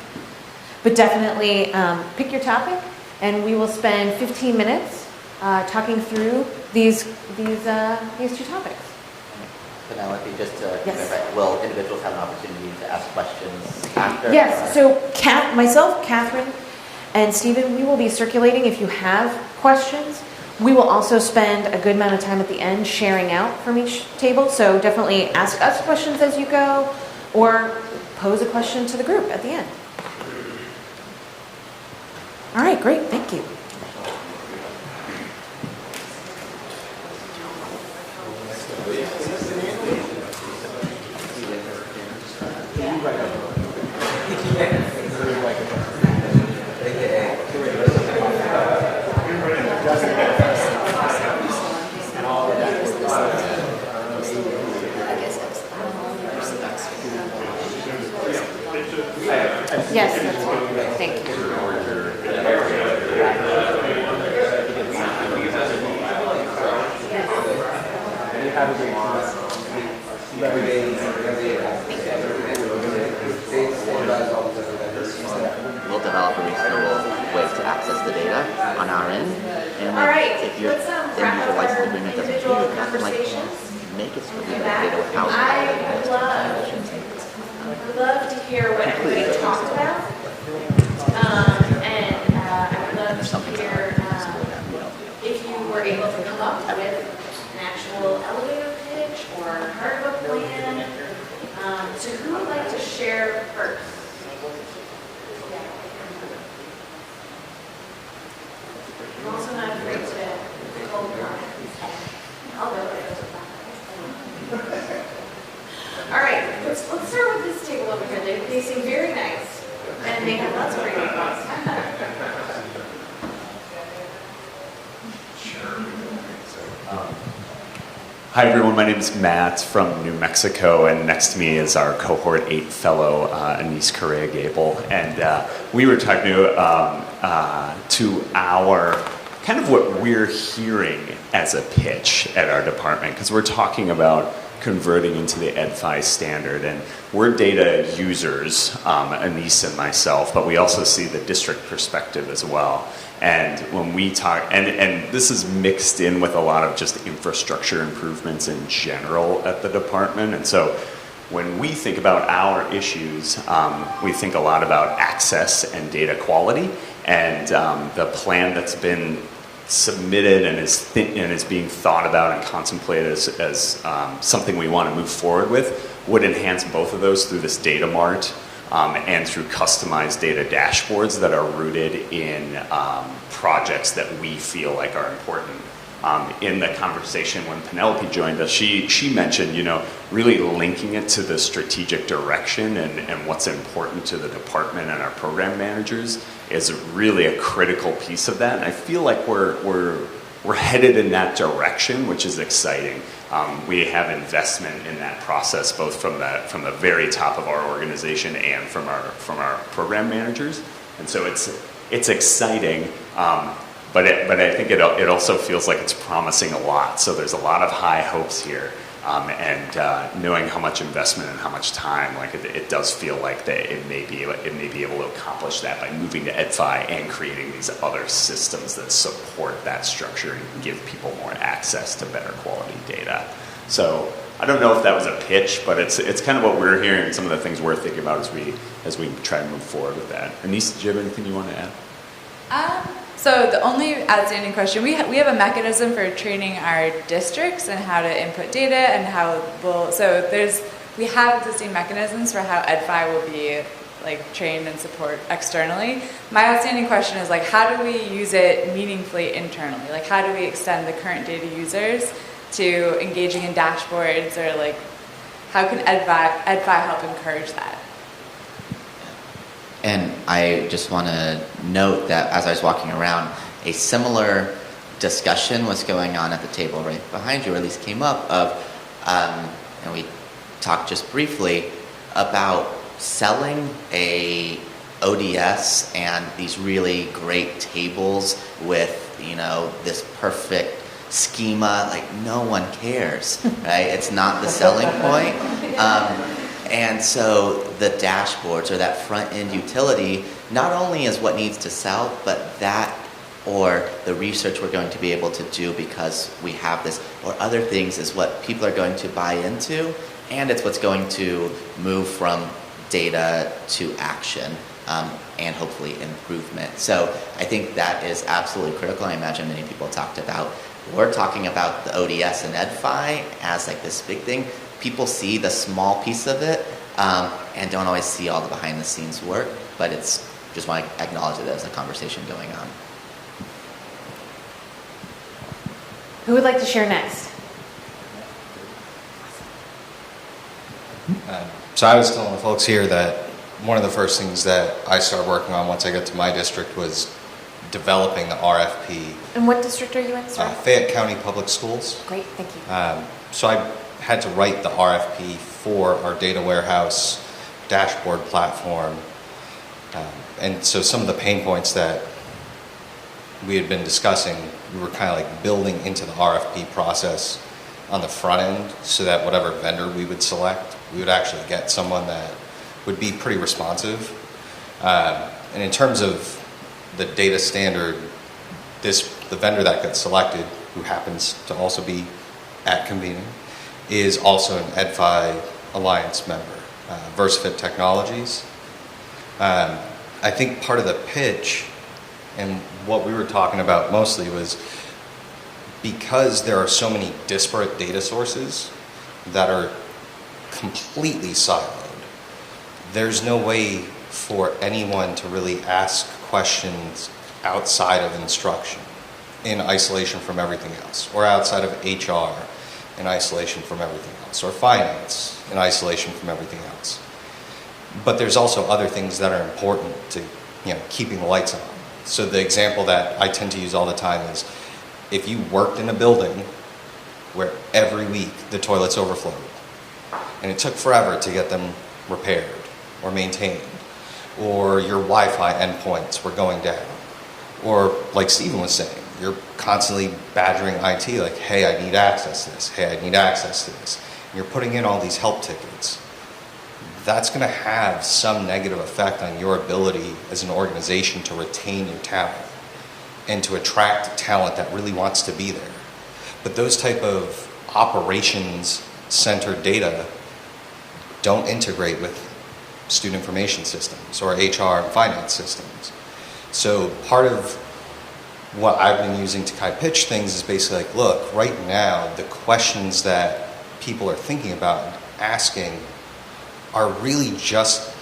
B: But definitely pick your topic, and we will spend 15 minutes talking through these two topics.
H: Penelope, just to
B: Yes.
H: clarify, will individuals have an opportunity to ask questions after?
B: Yes, so myself, Catherine, and Stephen, we will be circulating if you have questions. We will also spend a good amount of time at the end sharing out from each table, so definitely ask us questions as you go, or pose a question to the group at the end. All right, great, thank you. Yes, that's good. Thank you.
H: We'll develop a reasonable way to access the data on our end. And
B: All right,
H: if your
B: let's
H: end
B: wrap
H: user
B: up
H: license
B: our
H: agreement doesn't
B: individual
H: change, you can
B: conversations.
H: make it so we
B: Come
H: can
B: back.
H: data without
B: I would love to hear what everybody talked about. And I would love to hear if you were able to come up with an actual elevator pitch or part of a plan. So who would like to share first? I'm also not afraid to cold comment. I'll go there. All right, let's start with this table over here. They seem very nice, and they have lots of great advice.
L: Hi everyone, my name is Matt from New Mexico, and next to me is our Cohort 8 fellow, Anise Correa-Gable, and we were talking to our, kind of what we're hearing as a pitch at our department, because we're talking about converting into the Ed5 standard, and we're data users, Anise and myself, but we also see the district perspective as well. And when we talk, and this is mixed in with a lot of just infrastructure improvements in general at the department. And so when we think about our issues, we think a lot about access and data quality, and the plan that's been submitted and is being thought about and contemplated as something we want to move forward with would enhance both of those through this data mart and through customized data dashboards that are rooted in projects that we feel like are important. In the conversation when Penelope joined us, she mentioned, really linking it to the strategic direction and what's important to the department and our program managers is really a critical piece of that. And I feel like we're headed in that direction, which is exciting. We have investment in that process, both from the very top of our organization and from our program managers. And so it's exciting. But I think it also feels like it's promising a lot. So there's a lot of high hopes here, and knowing how much investment and how much time, like it does feel like that it may be able to accomplish that by moving to Ed5 and creating these other systems that support that structure and give people more access to better quality data. So I don't know if that was a pitch, but it's kind of what we're hearing and some of the things we're thinking about as we try to move forward with that. Anise, do you have anything you want to add?
M: So the only outstanding question, we have a mechanism for training our districts and how to input data and how we have existing mechanisms for how Ed5 will be trained and support externally. My outstanding question is how do we use it meaningfully internally? How do we extend the current data users to engaging in dashboards or how can EdFi help encourage that?
H: And I just want to note that as I was walking around, a similar discussion was going on at the table right behind you, or at least came up of, and we talked just briefly about selling a ODS and these really great tables with, this perfect schema. Like, no one cares, right? It's not the selling point. And so the dashboards or that front end utility not only is what needs to sell, but that or the research we're going to be able to do because we have this, or other things, is what people are going to buy into, and it's what's going to move from data to action, and hopefully improvement. So I think that is absolutely critical. I imagine many people talked about, we're talking about the ODS and EdFi as like this big thing. People see the small piece of it and don't always see all the behind the scenes work, but it's just want to acknowledge that there's a conversation going on.
B: Who would like to share next?
E: So I was telling the folks here that one of the first things that I started working on once I got to my district was developing the RFP.
B: And what district are you in, sir?
E: Fayette County Public Schools.
B: Great, thank you.
E: So I had to write the RFP for our data warehouse dashboard platform. And so some of the pain points that we had been discussing, we were kind of like building into the RFP process on the front end so that whatever vendor we would select, we would actually get someone that would be pretty responsive. And in terms of the data standard, the vendor that got selected, who happens to also be at Convening, is also an EdFi Alliance member, VersaFit Technologies. I think part of the pitch and what we were talking about mostly was because there are so many disparate data sources that are completely siloed, there's no way for anyone to really ask questions outside of instruction in isolation from everything else, or outside of HR in isolation from everything else, or finance in isolation from everything else. But there's also other things that are important to, keeping the lights on. So the example that I tend to use all the time is if you worked in a building where every week the toilets overflowed and it took forever to get them repaired or maintained, or your Wi-Fi endpoints were going down, or like Stephen was saying, you're constantly badgering IT like, hey, I need access to this, hey, I need access to this. And you're putting in all these help tickets. That's going to have some negative effect on your ability as an organization to retain your talent and to attract talent that really wants to be there. But those type of operations-centered data don't integrate with student information systems or HR and finance systems. So part of what I've been using to kind of pitch things is basically like, look, right now, the questions that people are thinking about and asking are really just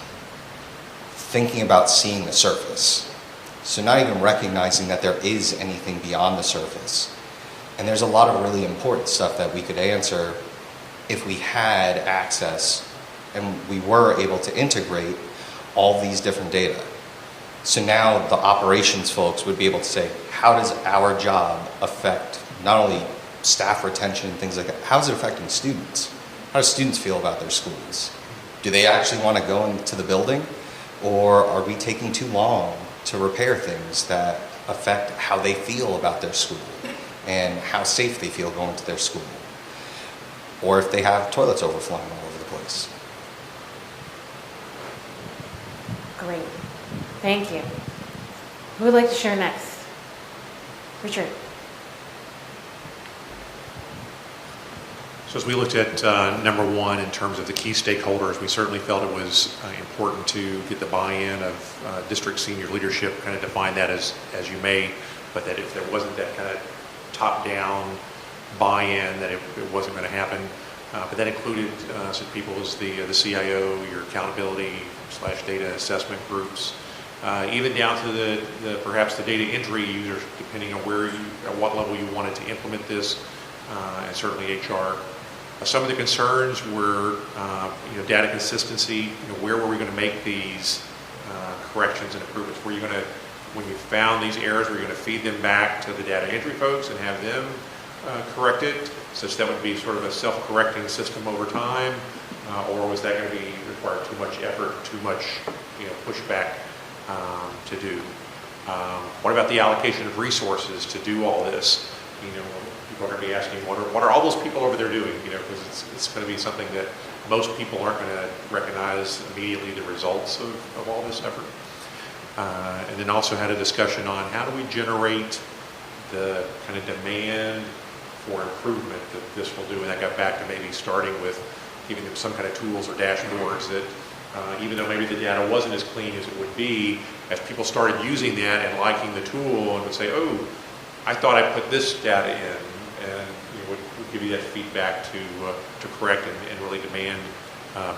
E: thinking about seeing the surface. So not even recognizing that there is anything beyond the surface. And there's a lot of really important stuff that we could answer if we had access and we were able to integrate all these different data. So now the operations folks would be able to say, how does our job affect not only staff retention and things like that, how is it affecting students? How do students feel about their schools? Do they actually want to go into the building, or are we taking too long to repair things that affect how they feel about their school and how safe they feel going to their school? Or if they have toilets overflowing all over the place.
B: Great. Thank you. Who would like to share next? Richard.
G: So as we looked at number one in terms of the key stakeholders, we certainly felt it was important to get the buy-in of district senior leadership, kind of define that as you may, but that if there wasn't that kind of top-down buy-in, that it wasn't going to happen. But that included some people as the CIO, your accountability/data assessment groups, even down to the perhaps the data entry users, depending on at what level you wanted to implement this, and certainly HR Some of the concerns were, data consistency. Where were we going to make these corrections and improvements? Were you going to, when you found these errors, were you going to feed them back to the data entry folks and have them correct it, such that would be sort of a self-correcting system over time, or was that going to require too much effort, too much, pushback to do? What about the allocation of resources to do all this? People are going to be asking, what are all those people over there doing? Because it's going to be something that most people aren't going to recognize immediately the results of all this effort. And then also had a discussion on how do we generate the kind of demand for improvement that this will do. And that got back to maybe starting with giving them some kind of tools or dashboards that even though maybe the data wasn't as clean as it would be, as people started using that and liking the tool and would say, oh, I thought I put this data in, and would give you that feedback to correct and really demand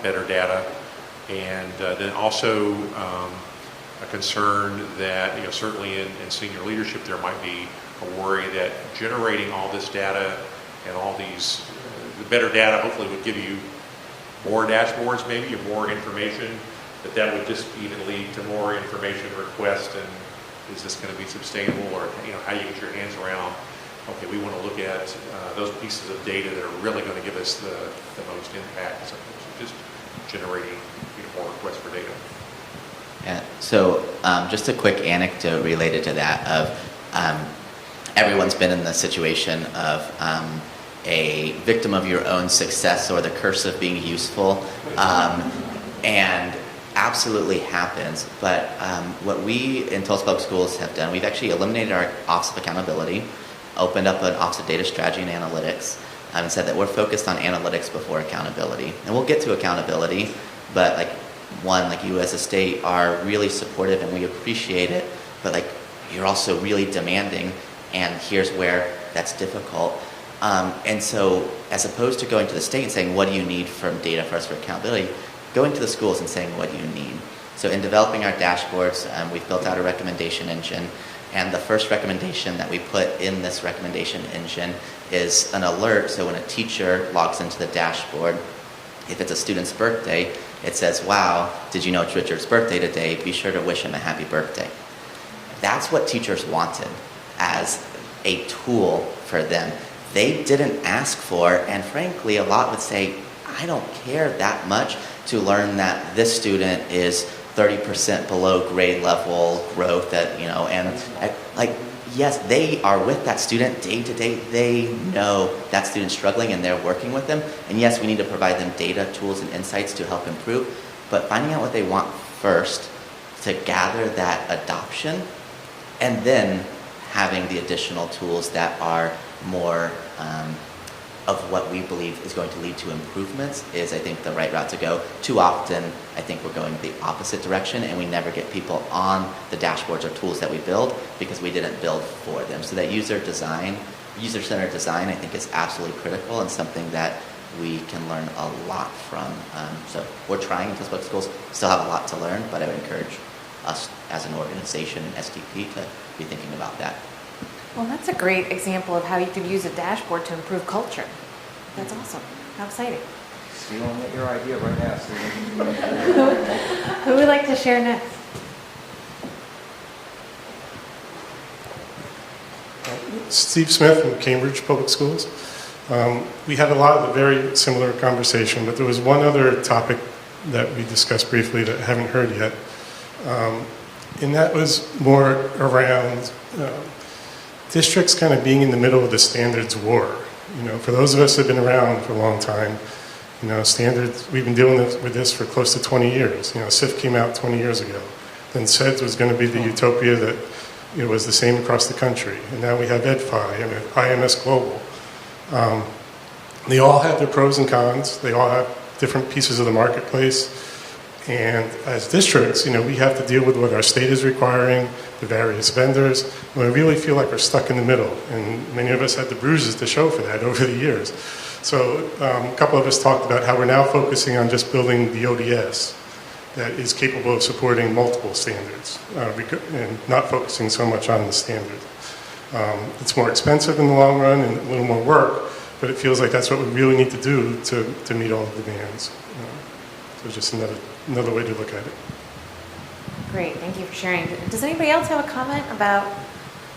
G: better data. And then also a concern that certainly in senior leadership there might be a worry that generating all this data and all these the better data hopefully would give you more dashboards maybe or more information, that would just even lead to more information requests, and is this going to be sustainable, or how you get your hands around, okay, we want to look at those pieces of data that are really going to give us the most impact, as opposed to just generating more requests for data.
H: Yeah, so just a quick anecdote related to that of everyone's been in the situation of a victim of your own success or the curse of being useful, and absolutely happens. But what we in Tulsa Public Schools have done, we've actually eliminated our Office of Accountability, opened up an Office of Data Strategy and Analytics, and said that we're focused on analytics before accountability. And we'll get to accountability, but like you as a state are really supportive and we appreciate it, but you're also really demanding, and here's where that's difficult. And so as opposed to going to the state and saying, what do you need from data for us for accountability, going to the schools and saying, what do you need? So in developing our dashboards, we've built out a recommendation engine, and the first recommendation that we put in this recommendation engine is an alert. So when a teacher logs into the dashboard, if it's a student's birthday, it says, wow, did you know it's Richard's birthday today? Be sure to wish him a happy birthday. That's what teachers wanted as a tool for them. They didn't ask for, and frankly, a lot would say, I don't care that much to learn that this student is 30% below grade level growth, yes, they are with that student day to day. They know that student's struggling and they're working with them. And yes, we need to provide them data, tools, and insights to help improve, but finding out what they want first to gather that adoption, and then having the additional tools that are more of what we believe is going to lead to improvements is, I think, the right route to go. Too often, I think we're going the opposite direction, and we never get people on the dashboards or tools that we build because we didn't build for them. So that user-centered design, I think, is absolutely critical and something that we can learn a lot from. So we're trying to public schools, still have a lot to learn, but I would encourage us as an organization and SDP to be thinking about that.
B: Well, that's a great example of how you could use a dashboard to improve culture. That's awesome. How exciting.
E: Stealing your idea right now, Stephen.
B: Who would like to share next?
N: Steve Smith from Cambridge Public Schools. We had a lot of a very similar conversation, but there was one other topic that we discussed briefly that I haven't heard yet. And that was more around districts kind of being in the middle of the standards war. For those of us that have been around for a long time, standards, we've been dealing with this for close to 20 years. SIF came out 20 years ago. Then SEDS was going to be the utopia that was the same across the country. And now we have EdFi and IMS Global. They all have their pros and cons. They all have different pieces of the marketplace. And as districts, we have to deal with what our state is requiring, the various vendors. And I really feel like we're stuck in the middle. And many of us had the bruises to show for that over the years. So a couple of us talked about how we're now focusing on just building the ODS that is capable of supporting multiple standards and not focusing so much on the standard. It's more expensive in the long run and a little more work, but it feels like that's what we really need to do to meet all the demands. So just another way to look at it.
B: Great, thank you for sharing. Does anybody else have a comment about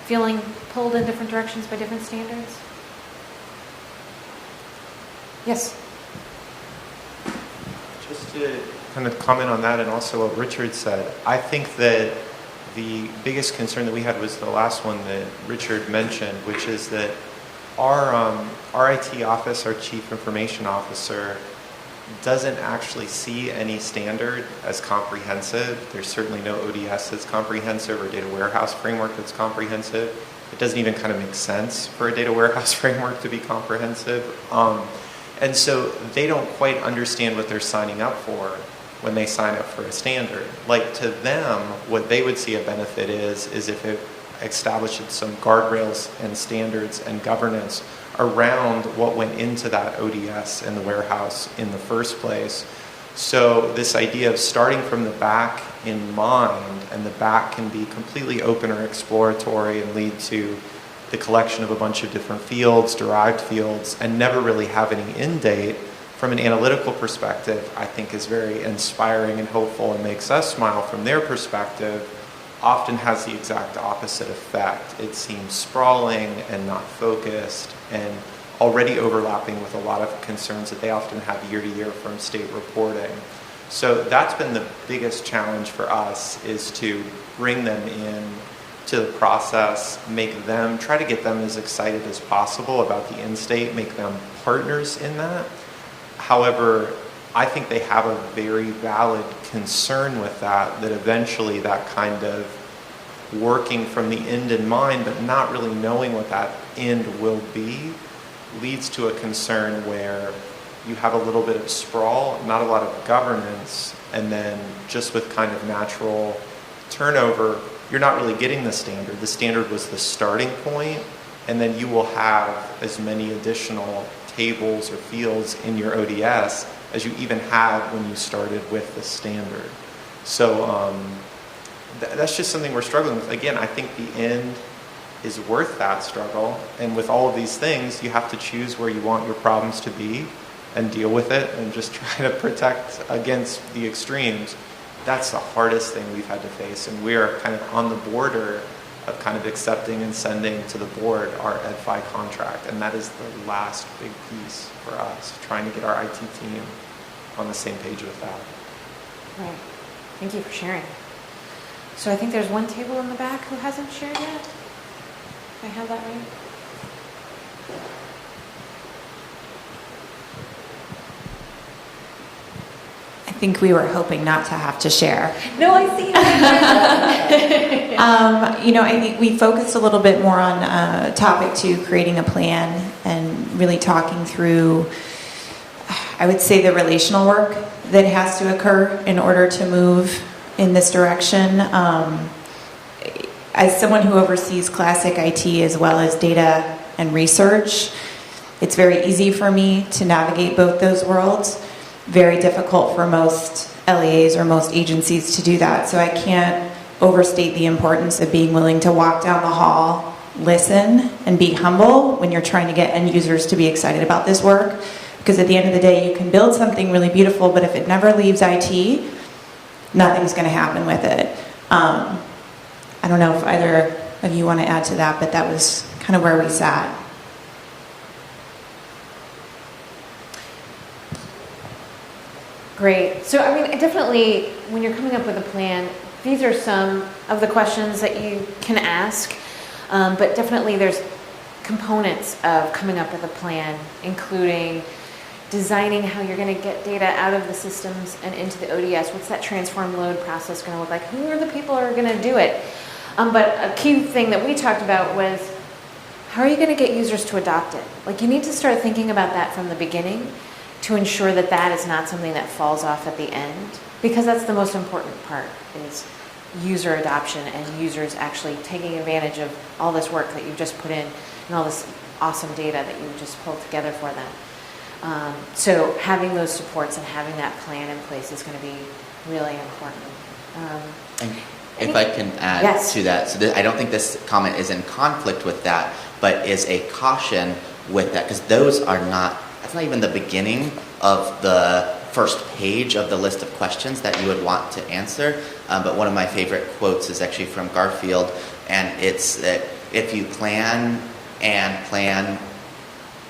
B: feeling pulled in different directions by different standards? Yes.
O: Just to kind of comment on that and also what Richard said, I think that the biggest concern that we had was the last one that Richard mentioned, which is that our IT office, our chief information officer, doesn't actually see any standard as comprehensive. There's certainly no ODS that's comprehensive or data warehouse framework that's comprehensive. It doesn't even kind of make sense for a data warehouse framework to be comprehensive. And so they don't quite understand what they're signing up for when they sign up for a standard. Like, to them, what they would see a benefit is if it establishes some guardrails and standards and governance around what went into that ODS and the warehouse in the first place. So this idea of starting from the back in mind, and the back can be completely open or exploratory and lead to the collection of a bunch of different fields, derived fields, and never really have any end date, from an analytical perspective, I think is very inspiring and hopeful and makes us smile from their perspective, often has the exact opposite effect. It seems sprawling and not focused and already overlapping with a lot of concerns that they often have year to year from state reporting. So that's been the biggest challenge for us, is to bring them in to the process, try to get them as excited as possible about the end state, make them partners in that. However, I think they have a very valid concern with that eventually that kind of working from the end in mind, but not really knowing what that end will be, leads to a concern where you have a little bit of sprawl, not a lot of governance, and then just with kind of natural turnover, you're not really getting the standard. The standard was the starting point, and then you will have as many additional tables or fields in your ODS as you even had when you started with the standard. So that's just something we're struggling with. Again, I think the end is worth that struggle, and with all of these things, you have to choose where you want your problems to be and deal with it and just try to protect against the extremes. That's the hardest thing we've had to face, and we're kind of on the border of kind of accepting and sending to the board our EdFi contract, and that is the last big piece for us, trying to get our IT team on the same page with that.
B: Right. Thank you for sharing. So I think there's one table in the back who hasn't shared yet. Did I have that right?
P: I think we were hoping not to have to share.
B: No, I see.
P: I think we focused a little bit more on topic 2, creating a plan, and really talking through, I would say, the relational work that has to occur in order to move in this direction. As someone who oversees classic IT as well as data and research, it's very easy for me to navigate both those worlds. Very difficult for most LEAs or most agencies to do that. So I can't overstate the importance of being willing to walk down the hall, listen, and be humble when you're trying to get end users to be excited about this work. Because at the end of the day, you can build something really beautiful, but if it never leaves IT, nothing's going to happen with it. I don't know if either of you want to add to that, but that was kind of where we sat.
B: Great. So, I mean, definitely, when you're coming up with a plan, these are some of the questions that you can ask, but definitely there's components of coming up with a plan, including designing how you're going to get data out of the systems and into the ODS. What's that transform load process going to look like? Who are the people who are going to do it? But a key thing that we talked about was, how are you going to get users to adopt it? Like, you need to start thinking about that from the beginning to ensure that that is not something that falls off at the end, because that's the most important part, is user adoption and users actually taking advantage of all this work that you've just put in and all this awesome data that you just pulled together for them. So having those supports and having that plan in place is going to be really important.
H: If I can add to that, so I don't think this comment is in conflict with that, but is a caution with that, because that's not even the beginning of the first page of the list of questions that you would want to answer. But one of my favorite quotes is actually from Garfield, and it's that if you plan and plan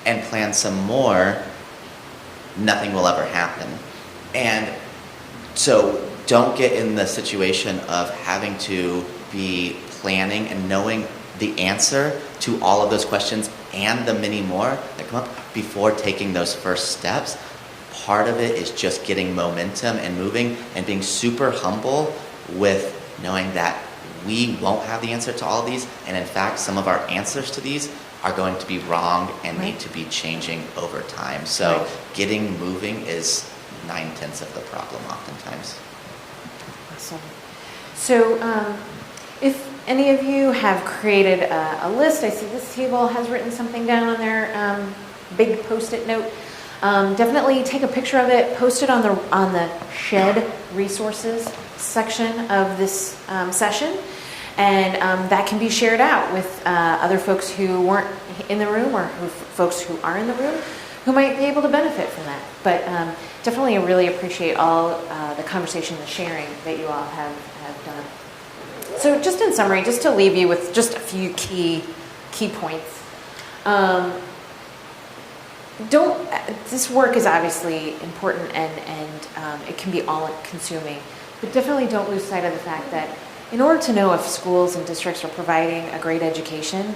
H: and plan some more, nothing will ever happen. And so don't get in the situation of having to be planning and knowing the answer to all of those questions and the many more that come up before taking those first steps. Part of it is just getting momentum and moving and being super humble with knowing that we won't have the answer to all of these, and in fact some of our answers to these are going to be wrong and need to be changing over time. So getting moving is 9/10 of the problem oftentimes.
B: Awesome. So if any of you have created a list, I see this table has written something down on their big post-it note. Definitely take a picture of it, post it on the shed resources section of this session, and that can be shared out with other folks who weren't in the room, or folks who are in the room who might be able to benefit from that. But definitely really appreciate all the conversation, the sharing that you all have done. So just in summary, just to leave you with just a few key points. This work is obviously important and it can be all-consuming, but definitely don't lose sight of the fact that in order to know if schools and districts are providing a great education,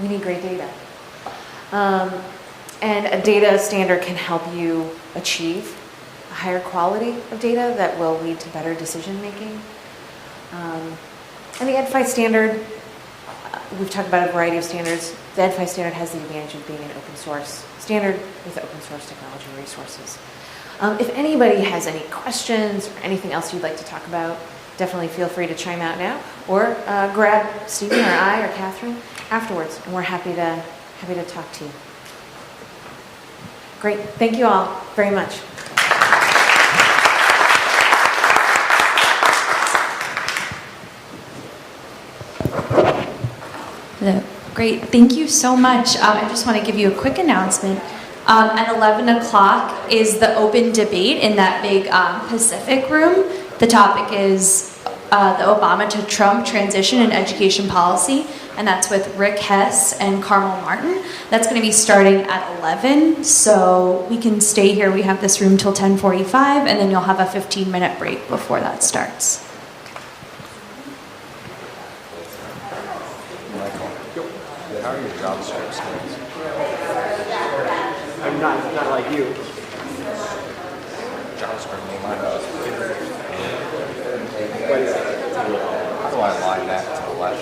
B: we need great data. And a data standard can help you achieve a higher quality of data that will lead to better decision making. And the Ed5 standard, we've talked about a variety of standards. The Ed5 standard has the advantage of being an open source standard with open source technology resources. If anybody has any questions or anything else you'd like to talk about, definitely feel free to chime out now, or grab Stephen or I or Catherine afterwards, and we're happy to talk to you. Great, thank you all very much.
A: Great, thank you so much. I just want to give you a quick announcement. At 11 o'clock is the open debate in that big Pacific room. The topic is the Obama to Trump transition in education policy, and that's with Rick Hess and Carmel Martin. That's going to be starting at 11, so we can stay here. We have this room till 10:45, and then you'll have a 15-minute break before that starts.
E: How are your job search skills?
Q: I'm not like you.